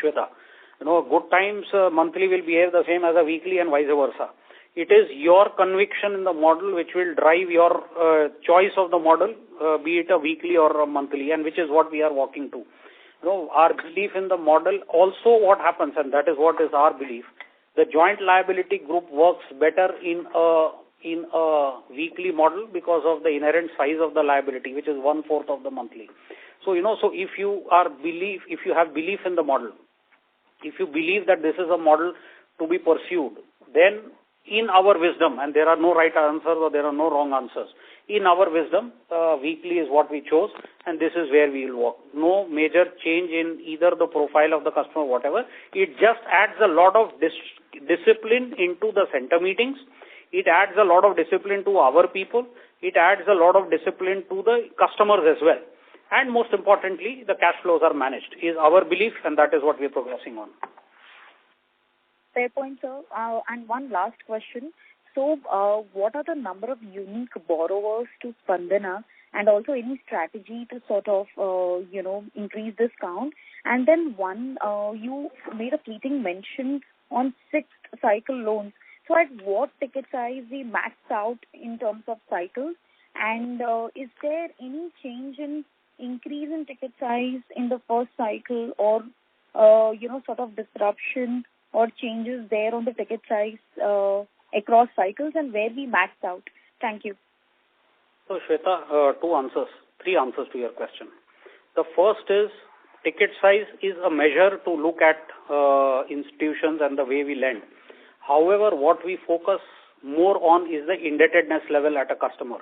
Shweta. Good times monthly will behave the same as a weekly and vice versa. It is your conviction in the model which will drive your choice of the model, be it a weekly or a monthly, and which is what we are walking to. Our belief in the model, also what happens, and that is what is our belief, the joint liability group works better in a weekly model because of the inherent size of the liability, which is 1/4 of the monthly. So, so if you have belief in the model, if you believe that this is a model to be pursued, then in our wisdom, and there are no right answers or there are no wrong answers, in our wisdom, weekly is what we chose, and this is where we will work. No major change in either the profile of the customer or whatever. It just adds a lot of discipline into the center meetings. It adds a lot of discipline to our people. It adds a lot of discipline to the customers as well. and most importantly, the cash flows are managed, is our belief, and that is what we are progressing on. Fair point, sir. And one last question. So, what are the number of unique borrowers to Spandana, and also any strategy to sort of, increase this count? And then you made a fleeting mention on sixth cycle loans. So, at what ticket size we maxed out in terms of cycles? And is there any change in increase in ticket size in the first cycle, or sort of disruption or changes there on the ticket size across cycles, and where we maxed out? Thank you. So, Shweta, three answers to your question. The first is ticket size is a measure to look at institutions and the way we lend. However, what we focus more on is the indebtedness level at a customer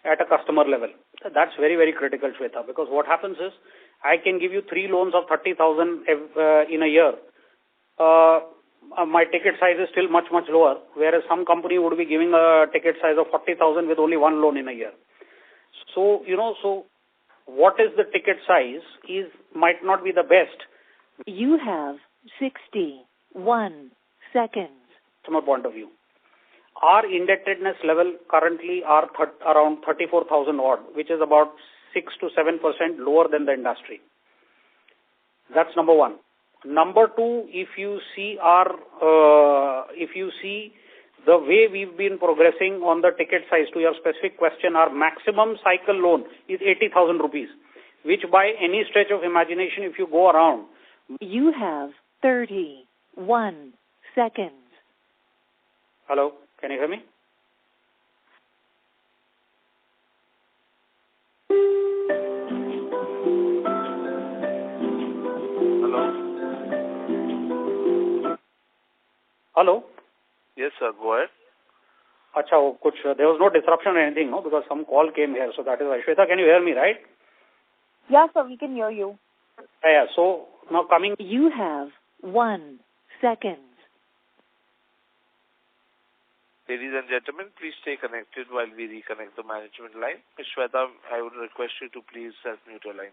level. That's very, very critical, Shweta, because what happens is I can give you 3 loans of 30,000 in a year. My ticket size is still much, much lower, whereas some company would be giving a ticket size of 40,000 with only 1 loan in a year. So, what is the ticket size might not be the best. You have 61 seconds. From a point of view. Our indebtedness level currently are around 34,000 odd, which is about 6 to 7% lower than the industry. That's number one. Number two, if you see the way we've been progressing on the ticket size, to your specific question, our maximum cycle loan is 80,000 rupees, which by any stretch of imagination, if you go around. You have 31 seconds. Hello, can you hear me? Hello? Yes, sir, go ahead. There was no disruption or anything, no? Because some call came here, so that is why. Shweta, can you hear me, right? Yeah, sir, we can hear you. Yeah, so now coming. You have 1 second. Ladies and gentlemen, please stay connected while we reconnect the management line. Ms. Shweta, I would request you to please self-mute your line.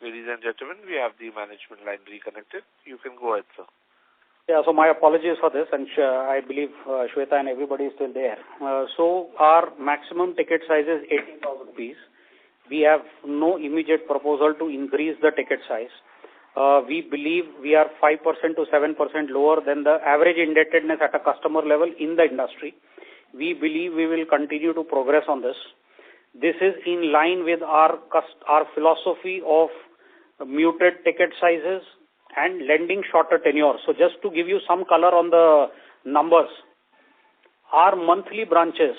Ladies and gentlemen, we have the management line reconnected. You can go ahead, sir. Yeah, so my apologies for this, and I believe Shweta and everybody is still there. So our maximum ticket size is 18,000 rupees. We have no immediate proposal to increase the ticket size. We believe we are 5% to 7% lower than the average indebtedness at a customer level in the industry. We believe we will continue to progress on this. This is in line with our philosophy of muted ticket sizes and lending shorter tenure. So just to give you some color on the numbers, our monthly branches,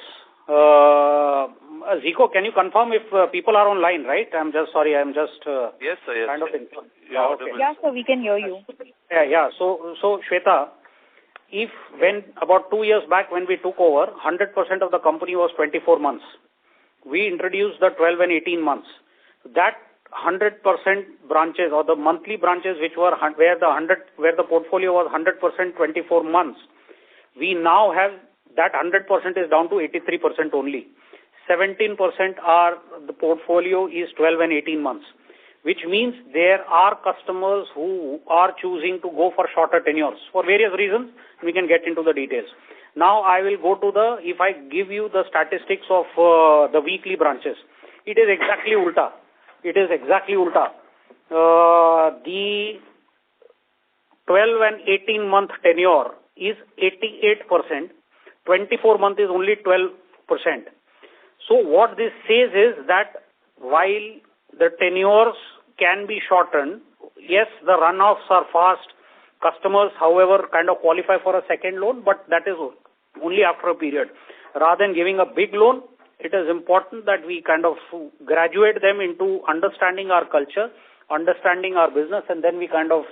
Zico, can you confirm if people are online, right? Yes, sir, yes. Kind of Okay. Yeah, sir, we can hear you. Yeah. So Shweta, when about 2 years back when we took over, 100% of the company was 24 months. We introduced the 12 and 18 months. That 100% branches or the monthly branches where the portfolio was 100% 24 months, we now have that 100% is down to 83% only. 17% the portfolio is 12 and 18 months, which means there are customers who are choosing to go for shorter tenures for various reasons. We can get into the details. Now I will go to if I give you the statistics of the weekly branches, it is exactly ulta. The 12 and 18 month tenure is 88%. 24-month is only 12%. So what this says is that while the tenures can be shortened, yes, the runoffs are fast. Customers, however, kind of qualify for a second loan, but that is only after a period. Rather than giving a big loan, it is important that we kind of graduate them into understanding our culture, understanding our business, and then we kind of,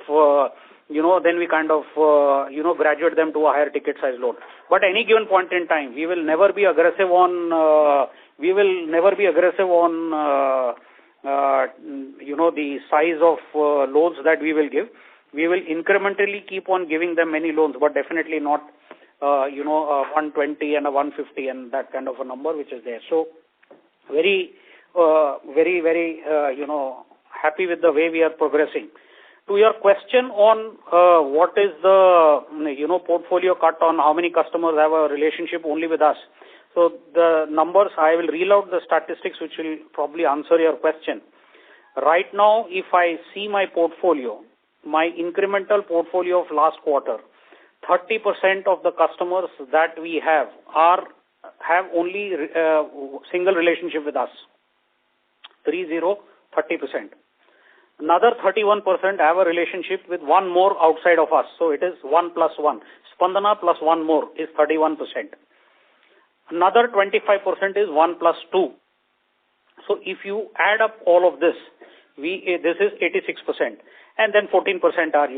graduate them to a higher ticket size loan. But any given point in time, we will never be aggressive on, the size of loans that we will give. We will incrementally keep on giving them many loans, but definitely not, 120 and a 150 and that kind of a number which is there. So very, happy with the way we are progressing. To your question on what is the, portfolio cut on how many customers have a relationship only with us. So the numbers, I will reel out the statistics which will probably answer your question. Right now, if I see my portfolio, my incremental portfolio of last quarter, 30% of the customers that we have only single relationship with us. 30%. Another 31% have a relationship with one more outside of us. So it is 1 plus 1. Spandana plus one more is 31%. Another 25% is 1 plus 2. So if you add up all of this, this is 86%. And then 14% are,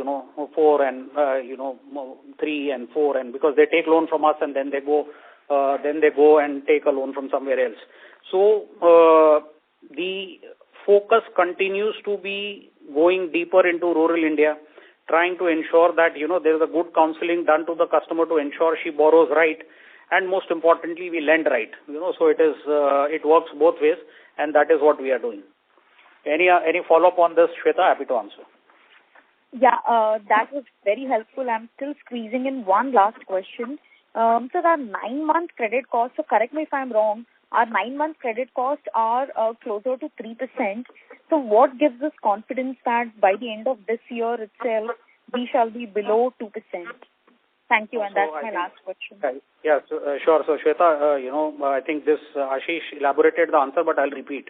4 and, 3 and 4, and because they take loan from us and then they go and take a loan from somewhere else. So the focus continues to be going deeper into rural India, trying to ensure that, there is a good counseling done to the customer to ensure she borrows right. And most importantly, we lend right. So it works both ways, and that is what we are doing. Any follow-up on this, Shweta? Happy to answer. Yeah, that was very helpful. I'm still squeezing in one last question. So the 9-month credit cost, so correct me if I'm wrong, our 9-month credit costs are closer to 3%. So what gives us confidence that by the end of this year itself, we shall be below 2%? Thank you, and that's my last question. Yeah, sure. So, Shweta, I think this Ashish elaborated the answer, but I'll repeat.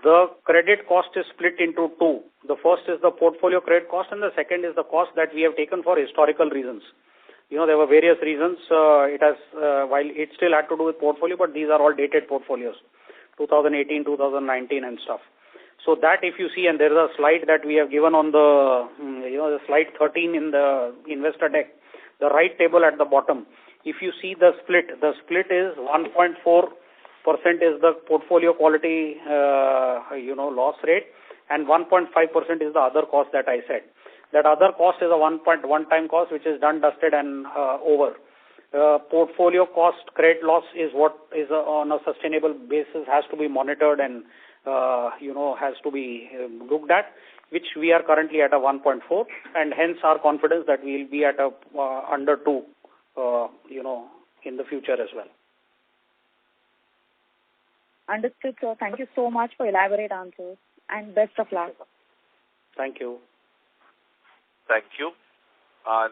The credit cost is split into two. The first is the portfolio credit cost, and the second is the cost that we have taken for historical reasons. There were various reasons. While it still had to do with portfolio, but these are all dated portfolios, 2018, 2019 and stuff. So that if you see, and there is a slide that we have given on the slide 13 in the investor deck, the right table at the bottom. If you see the split is 1.4% is the portfolio quality, loss rate, and 1.5% is the other cost that I said. That other cost is a one-time cost which is done, dusted, and over. Portfolio cost, credit loss is what is on a sustainable basis, has to be monitored and, has to be looked at, which we are currently at a 1.4, and hence our confidence that we will be at a under 2, in the future as well. Understood, sir. Thank you so much for elaborate answers, and best of luck. Thank you. Thank you.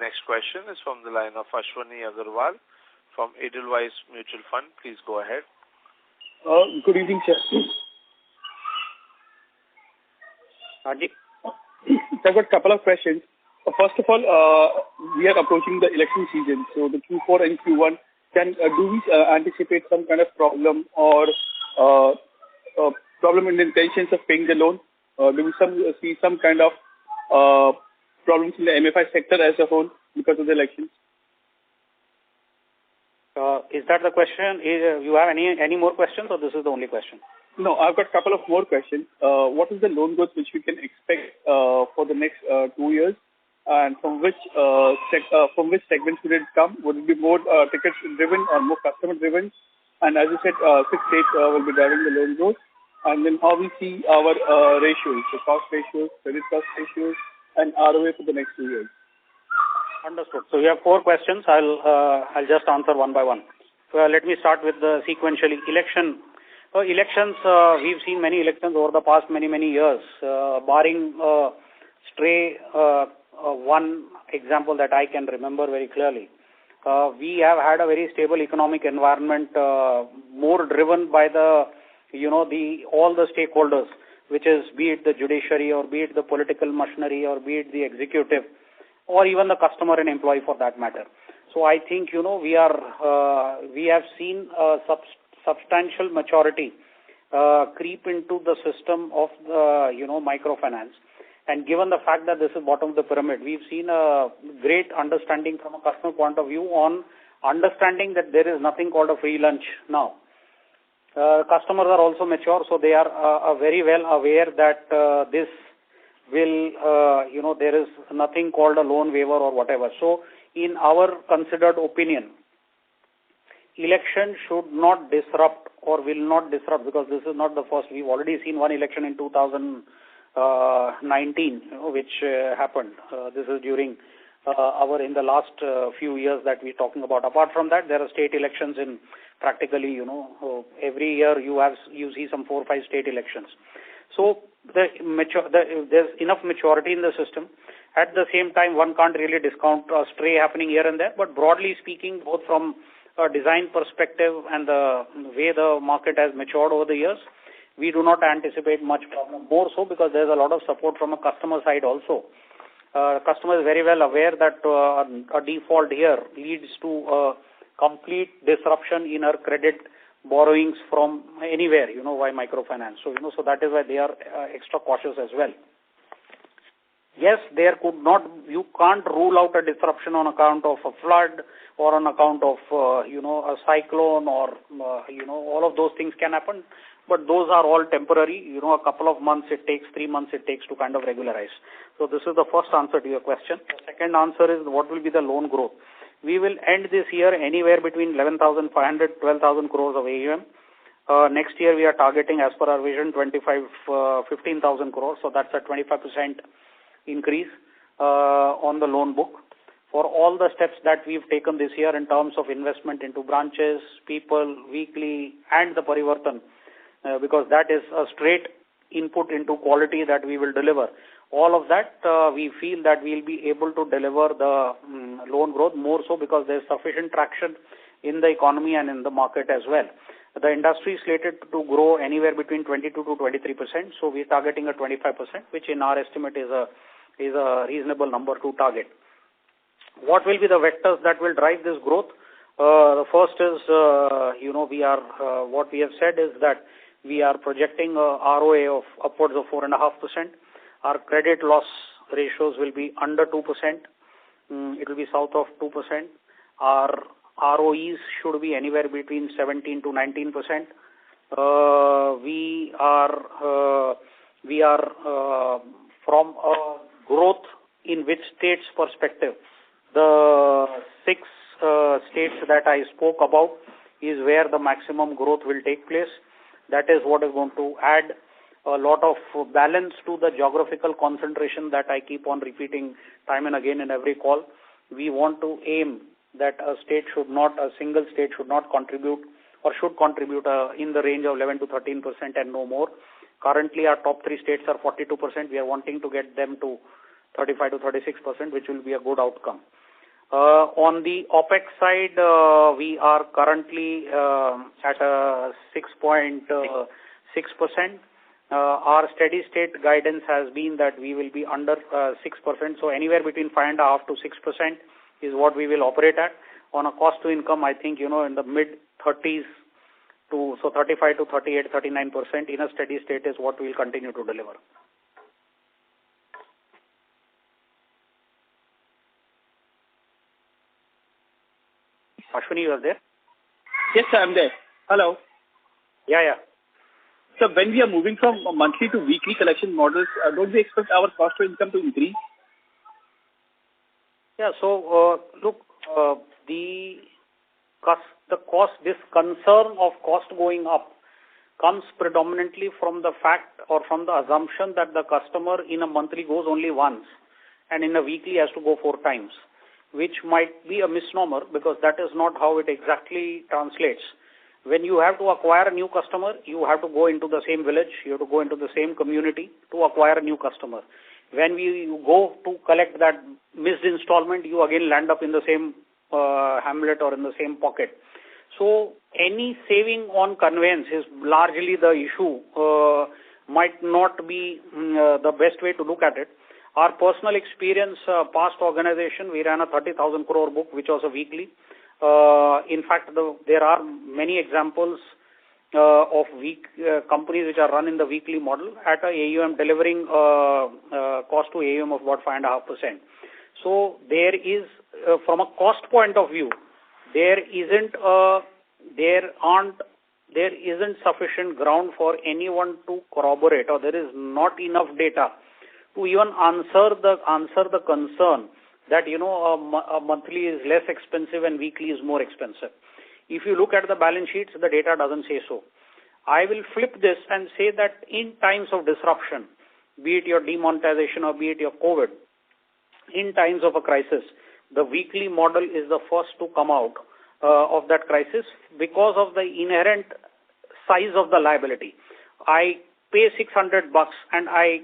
Next question is from the line of Ashwani Agarwal from Edelweiss Mutual Fund. Please go ahead. Good evening, sir. Ajit. I've got a couple of questions. First of all, we are approaching the election season, so the Q4 and Q1, do we anticipate some kind of problem or problem in the intentions of paying the loan? Do we see some kind of problems in the MFI sector as a whole because of the elections? Is that the question? You have any more questions, or this is the only question? No, I've got a couple of more questions. What is the loan growth which we can expect for the next 2 years, and from which segments would it come? Would it be more ticket driven or more customer driven? And as you said, 6 states will be driving the loan growth. And then how we see our ratios, the cost ratios, credit cost ratios, and ROA for the next 2 years. Understood. So you have 4 questions. I'll just answer one by one. So let me start with the sequentially. Elections, we've seen many elections over the past many years, barring stray one example that I can remember very clearly. We have had a very stable economic environment, more driven by all the stakeholders, which is be it the judiciary or be it the political machinery or be it the executive or even the customer and employee for that matter. So I think, we have seen a substantial maturity creep into the system of microfinance. And given the fact that this is bottom of the pyramid, we've seen a great understanding from a customer point of view on understanding that there is nothing called a free lunch now. Customers are also mature, so they are very well aware that this will, there is nothing called a loan waiver or whatever. So in our considered opinion, election should not disrupt or will not disrupt, because this is not the first. We've already seen one election in 2019, which happened. This is during in the last few years that we're talking about. Apart from that, there are state elections in practically, every year you see some 4 or 5 state elections. So there's enough maturity in the system. At the same time, one can't really discount a stray happening here and there, but broadly speaking, both from a design perspective and the way the market has matured over the years, we do not anticipate much problem. More so because there's a lot of support from a customer side also. Customer is very well aware that a default here leads to a complete disruption in our credit borrowings from anywhere, why microfinance. So, so that is why they are extra cautious as well. Yes, you can't rule out a disruption on account of a flood or on account of, a cyclone or, all of those things can happen. But those are all temporary. A couple of months it takes, 3 months it takes to kind of regularize. So this is the first answer to your question. The second answer is what will be the loan growth. We will end this year anywhere between 11,500, 12,000 crores of AUM. Next year we are targeting, as per our vision, 15,000 crores. So that's a 25% increase on the loan book. For all the steps that we've taken this year in terms of investment into branches, people, weekly, and the Parivartan, because that is a straight input into quality that we will deliver. All of that, we feel that we'll be able to deliver the loan growth, more so because there's sufficient traction in the economy and in the market as well. The industry is slated to grow anywhere between 22 to 23%, so we're targeting a 25%, which in our estimate is a reasonable number to target. What will be the vectors that will drive this growth? The first is, what we have said is that we are projecting a ROA of upwards of 4.5%. Our credit loss ratios will be under 2%. It will be south of 2%. Our ROEs should be anywhere between 17 to 19%. We are from a growth in which states perspective, the 6 states that I spoke about is where the maximum growth will take place. That is what is going to add a lot of balance to the geographical concentration that I keep on repeating time and again in every call. We want to aim that a single state should not contribute or should contribute in the range of 11 to 13% and no more. Currently, our top 3 states are 42%. We are wanting to get them to 35 to 36%, which will be a good outcome. On the OPEX side, we are currently at 6.6%. Our steady state guidance has been that we will be under 6%. So anywhere between 5.5% to 6% is what we will operate at. On a cost to income, I think, in the mid-30s so 35 to 38, 39% in a steady state is what we will continue to deliver. Ashwini, you are there? Yes, sir, I'm there. Hello. Yeah. So when we are moving from monthly to weekly collection models, don't we expect our cost to income to increase? Yeah, so look, this concern of cost going up comes predominantly from the fact or from the assumption that the customer in a monthly goes only once and in a weekly has to go 4 times, which might be a misnomer because that is not how it exactly translates. When you have to acquire a new customer, you have to go into the same village, you have to go into the same community to acquire a new customer. When we go to collect that missed installment, you again land up in the same hamlet or in the same pocket. So any saving on conveyance is largely the issue, might not be the best way to look at it. Our personal experience, past organization, we ran a 30,000 crore book, which was a weekly. In fact, there are many examples of companies which are run in the weekly model at a AUM delivering cost to AUM of about 5.5%. So there is, from a cost point of view, there isn't sufficient ground for anyone to corroborate, or there is not enough data to even answer the concern that a monthly is less expensive and weekly is more expensive. If you look at the balance sheets, the data doesn't say so. I will flip this and say that in times of disruption, be it your demonetization or be it your COVID, in times of a crisis, the weekly model is the first to come out of that crisis because of the inherent size of the liability. I pay $600 and I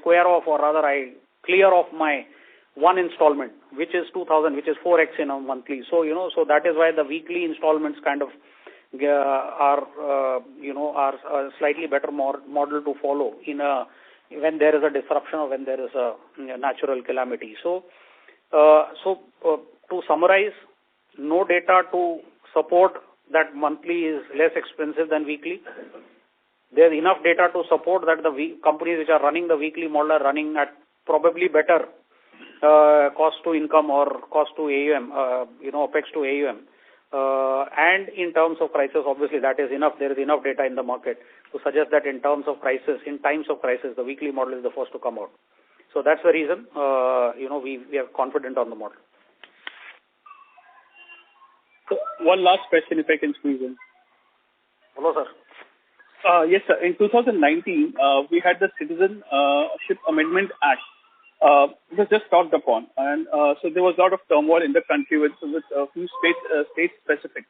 square off, or rather I clear off my one installment, which is 2,000, which is 4x in a monthly. So, so that is why the weekly installments kind of are a slightly better model to follow when there is a disruption or when there is a natural calamity. So, to summarize, no data to support that monthly is less expensive than weekly. There's enough data to support that the companies which are running the weekly model are running at probably better cost to income or cost to AUM, OPEX to AUM. And in terms of crisis, obviously that is enough. There is enough data in the market to suggest that in times of crisis, the weekly model is the first to come out. So that's the reason, we are confident on the model. So one last question, if I can squeeze in. Hello, sir. Yes, sir. In 2019, we had the Citizenship Amendment Act. It was just talked upon, and so there was a lot of turmoil in the country with a few state specific.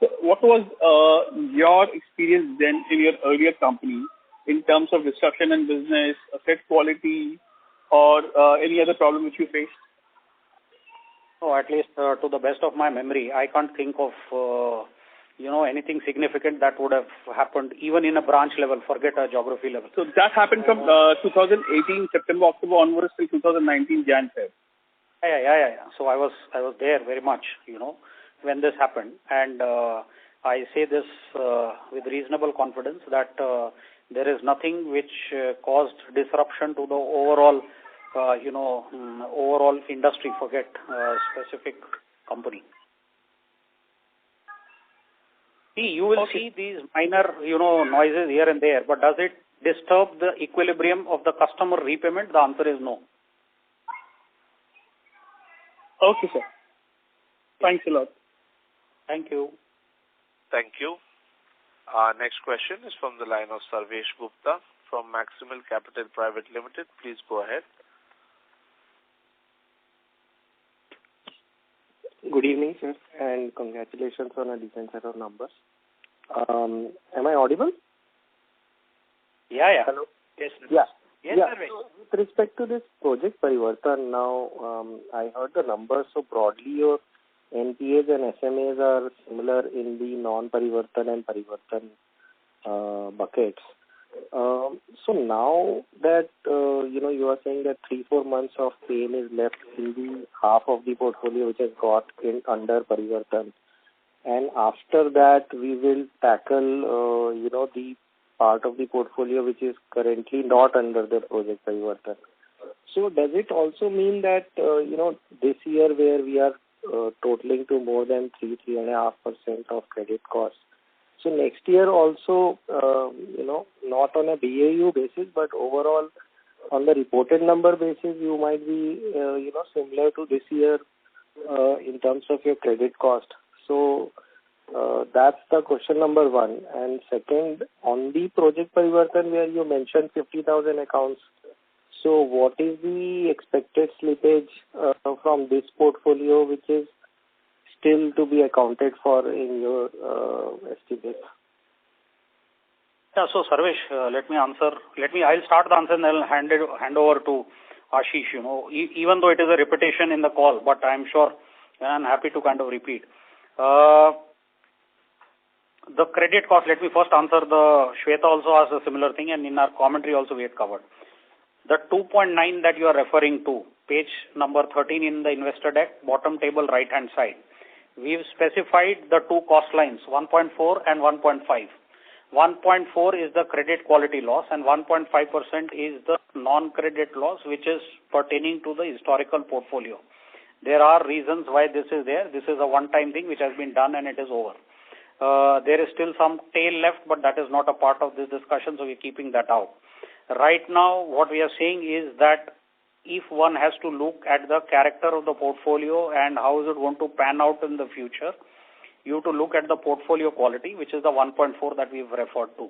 So, what was your experience then in your earlier company in terms of disruption in business, asset quality, or any other problem which you faced? Oh, at least to the best of my memory, I can't think of anything significant that would have happened even in a branch level, forget a geography level. So that happened from 2018 September, October onwards till 2019 Jan Feb. Yeah. So I was there very much, when this happened, and I say this with reasonable confidence that there is nothing which caused disruption to the overall industry, forget specific company. See, you will see these minor, noises here and there, but does it disturb the equilibrium of the customer repayment? The answer is no. Okay, sir. Thanks a lot. Thank you. Thank you. Our next question is from the line of Sarvesh Gupta from Maximal Capital Private Limited. Please go ahead. Good evening, sir, and congratulations on a decent set of numbers. Am I audible? Yeah. Hello? Yes. Yeah. Yes, yeah. Sarvesh. So with respect to this project Parivartan, now I heard the numbers. So broadly, your NPAs and SMAs are similar in the non-Parivartan and Parivartan buckets. So now that you are saying that 3-4 months of pain is left in the half of the portfolio which has got in under Parivartan, and after that we will tackle the part of the portfolio which is currently not under the project Parivartan. So does it also mean that this year where we are totaling to more than 3.5% of credit cost, so next year also, not on a BAU basis, but overall on the reported number basis, you might be, similar to this year in terms of your credit cost. So that's the question number one. And second, on the project Parivartan where you mentioned 50,000 accounts, so what is the expected slippage from this portfolio which is still to be accounted for in your estimate? Yeah, so Sarvesh, let me answer. I'll start the answer and then I'll hand over to Ashish. Even though it is a repetition in the call, but I'm sure I'm happy to kind of repeat. The credit cost, let me first answer Shweta also asked a similar thing, and in our commentary also we had covered. The 2.9 that you are referring to, page number 13 in the investor deck, bottom table right hand side. We've specified the two cost lines, 1.4 and 1.5. 1.4 is the credit quality loss and 1.5% is the non-credit loss, which is pertaining to the historical portfolio. There are reasons why this is there. This is a one-time thing which has been done and it is over. There is still some tail left, but that is not a part of this discussion, so we're keeping that out. Right now, what we are saying is that if one has to look at the character of the portfolio and how is it going to pan out in the future, you have to look at the portfolio quality, which is the 1.4 that we've referred to.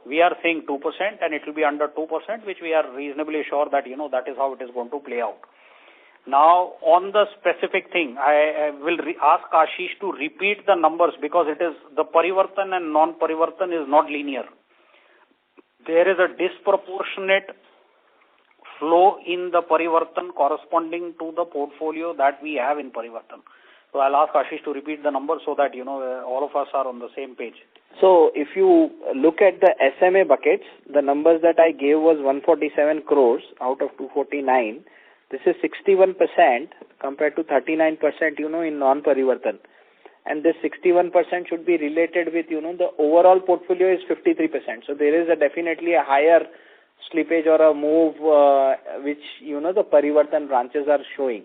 We are saying 2% and it will be under 2%, which we are reasonably sure that, that is how it is going to play out. Now, on the specific thing, I will ask Ashish to repeat the numbers because it is the parivartan and non-parivartan is not linear. There is a disproportionate flow in the parivartan corresponding to the portfolio that we have in parivartan. So I'll ask Ashish to repeat the numbers so that, all of us are on the same page. So if you look at the SMA buckets, the numbers that I gave was 147 crores out of 249. This is 61% compared to 39%, in non-parivartan. And this 61% should be related with, the overall portfolio is 53%. So there is definitely a higher slippage or a move, which, the parivartan branches are showing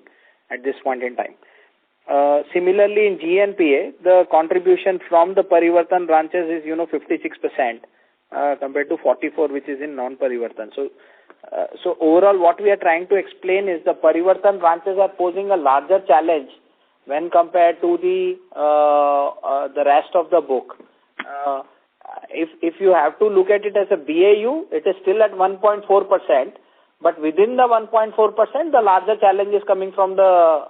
at this point in time. Similarly, in GNPA, the contribution from the parivartan branches is, 56% compared to 44, which is in non-parivartan. So overall, what we are trying to explain is the parivartan branches are posing a larger challenge when compared to the rest of the book. If you have to look at it as a BAU, it is still at 1.4%, but within the 1.4%, the larger challenge is coming from the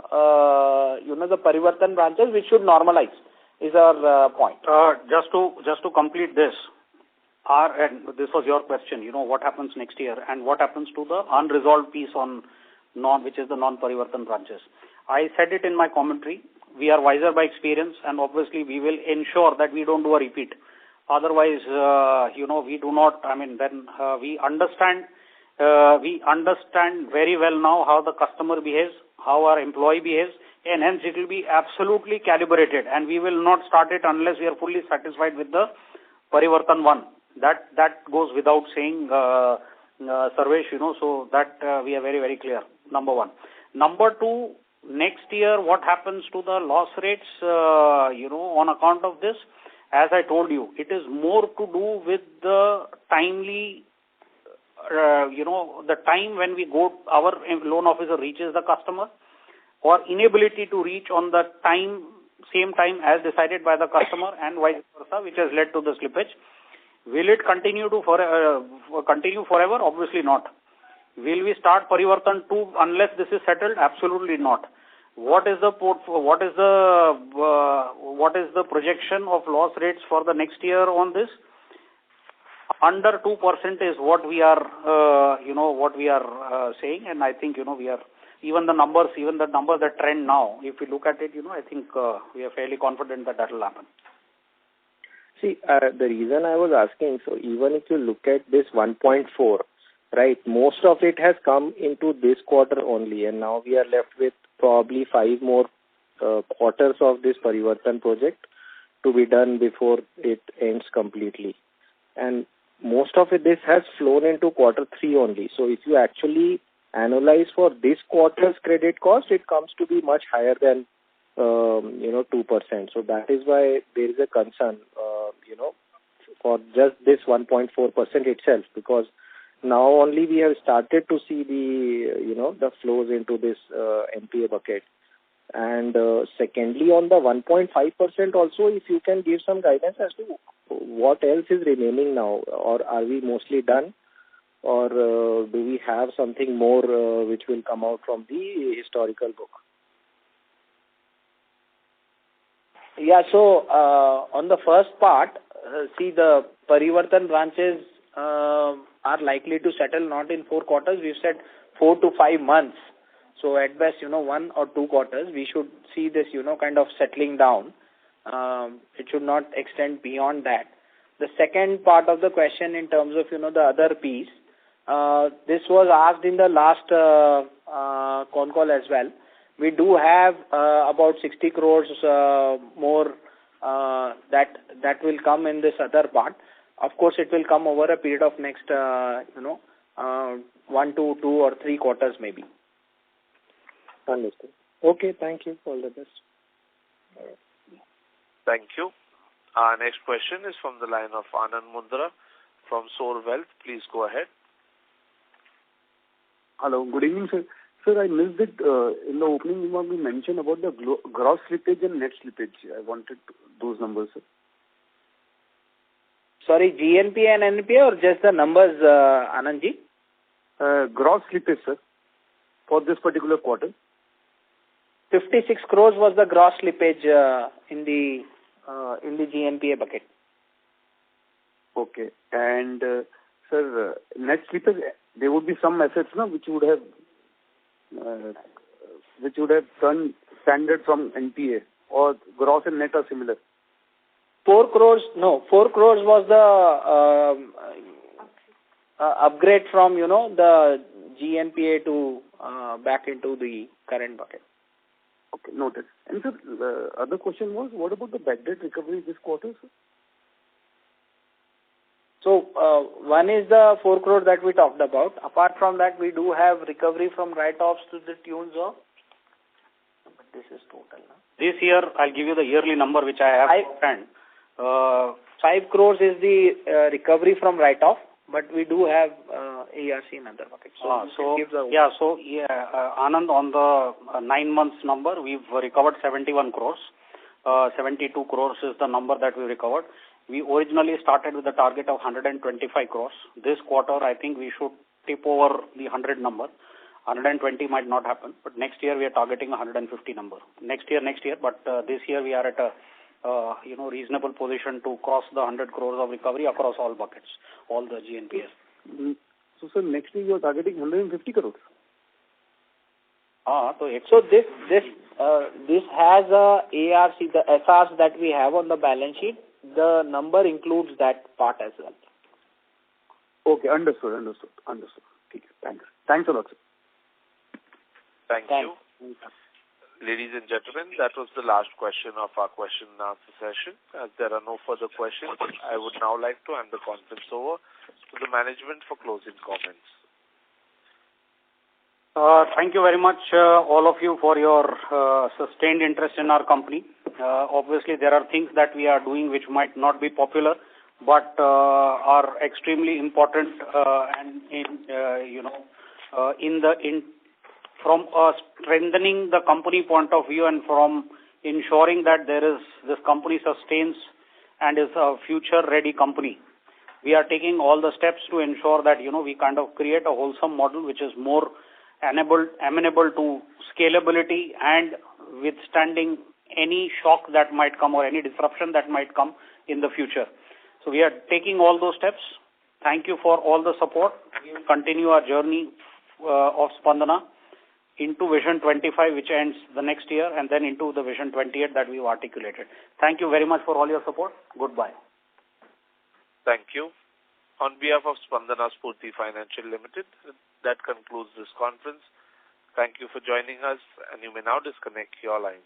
the parivartan branches, which should normalize, is our point. Just to complete this, and this was your question, what happens next year and what happens to the unresolved piece on which is the non-parivartan branches. I said it in my commentary. We are wiser by experience, and obviously we will ensure that we don't do a repeat. Otherwise, we do not. We understand very well now how the customer behaves, how our employee behaves, and hence it will be absolutely calibrated. And we will not start it unless we are fully satisfied with the parivartan one. That goes without saying, Sarvesh. So that we are very, very clear. Number one. Number two. Next year, what happens to the loss rates, on account of this? As I told you, it is more to do with the timely, the time when our loan officer reaches the customer, or inability to reach on the same time as decided by the customer, and vice versa, which has led to the slippage. Will it continue forever? Obviously not. Will we start parivartan 2 unless this is settled? Absolutely not. What is the projection of loss rates for the next year on this? Under 2% is what we are saying, and I think we are even the numbers that trend now. If we look at it, I think we are fairly confident that will happen. See, the reason I was asking, so even if you look at this 1.4, right, most of it has come into this quarter only, and now we are left with probably 5 more quarters of this parivartan project to be done before it ends completely. And most of this has flown into quarter 3 only. So if you actually analyze for this quarter's credit cost, it comes to be much higher than 2%. So that is why there is a concern, for just this 1.4% itself, because now only we have started to see the flows into this NPA bucket. And secondly, on the 1.5% also, if you can give some guidance as to what else is remaining now, or are we mostly done, or do we have something more which will come out from the historical book? Yeah, so on the first part, see, the parivartan branches are likely to settle not in 4 quarters. We've said 4 to 5 months. So at best, 1 or 2 quarters, we should see this, kind of settling down. It should not extend beyond that. The second part of the question in terms of, the other piece, this was asked in the last Concall as well. We do have about 60 crores more that will come in this other part. Of course, it will come over a period of next, 1 to 2 or 3 quarters maybe. Understood. Okay, thank you. All the best. Thank you. Our next question is from the line of Anand Mundra from Soar Wealth. Please go ahead. Hello, good evening, sir. Sir, I missed it in the opening remark. We mentioned about the gross slippage and net slippage. I wanted those numbers, sir. Sorry, GNPA and NPA or just the numbers, Anandji? Gross slippage, sir, for this particular quarter. 56 crores was the gross slippage in the GNPA bucket. Okay. And, sir, net slippage, there would be some assets which would have turned standard from NPA, or gross and net are similar. 4 crores was the upgrade from, the GNPA to back into the current bucket. Okay, noted. And sir, the other question was, what about the bad debt recovery this quarter, sir? So, one is the 4 crore that we talked about. Apart from that, we do have recovery from write-offs to the tunes of, but this is total. This year, I'll give you the yearly number which I have offhand. 5 crores is the recovery from write-off, but we do have ARC in other buckets. Anand, on the 9 months number, we've recovered 71 crores. 72 crores is the number that we recovered. We originally started with a target of 125 crores. This quarter, I think we should tip over the 100 number. 120 might not happen, but next year we are targeting 150 number. Next year, but this year we are at a reasonable position to cross the 100 crores of recovery across all buckets, all the GNPS. So, sir, next year you are targeting 150 crores? So this has a ARC, the SRs that we have on the balance sheet. The number includes that part as well. Okay, understood. Okay, thanks a lot, sir. Thank you. Ladies and gentlemen, that was the last question of our question and answer session. As there are no further questions, I would now like to hand the conference over to the management for closing comments. Thank you very much, all of you, for your sustained interest in our company. Obviously, there are things that we are doing which might not be popular, but are extremely important from strengthening the company point of view and from ensuring that this company sustains and is a future-ready company. We are taking all the steps to ensure that we kind of create a wholesome model which is more amenable to scalability and withstanding any shock that might come or any disruption that might come in the future. So we are taking all those steps. Thank you for all the support. We will continue our journey of Spandana into Vision 25, which ends the next year, and then into the Vision 28 that we've articulated. Thank you very much for all your support. Goodbye. Thank you. On behalf of Spandana Sphoorthy Financial Limited, that concludes this conference. Thank you for joining us, and you may now disconnect your lines.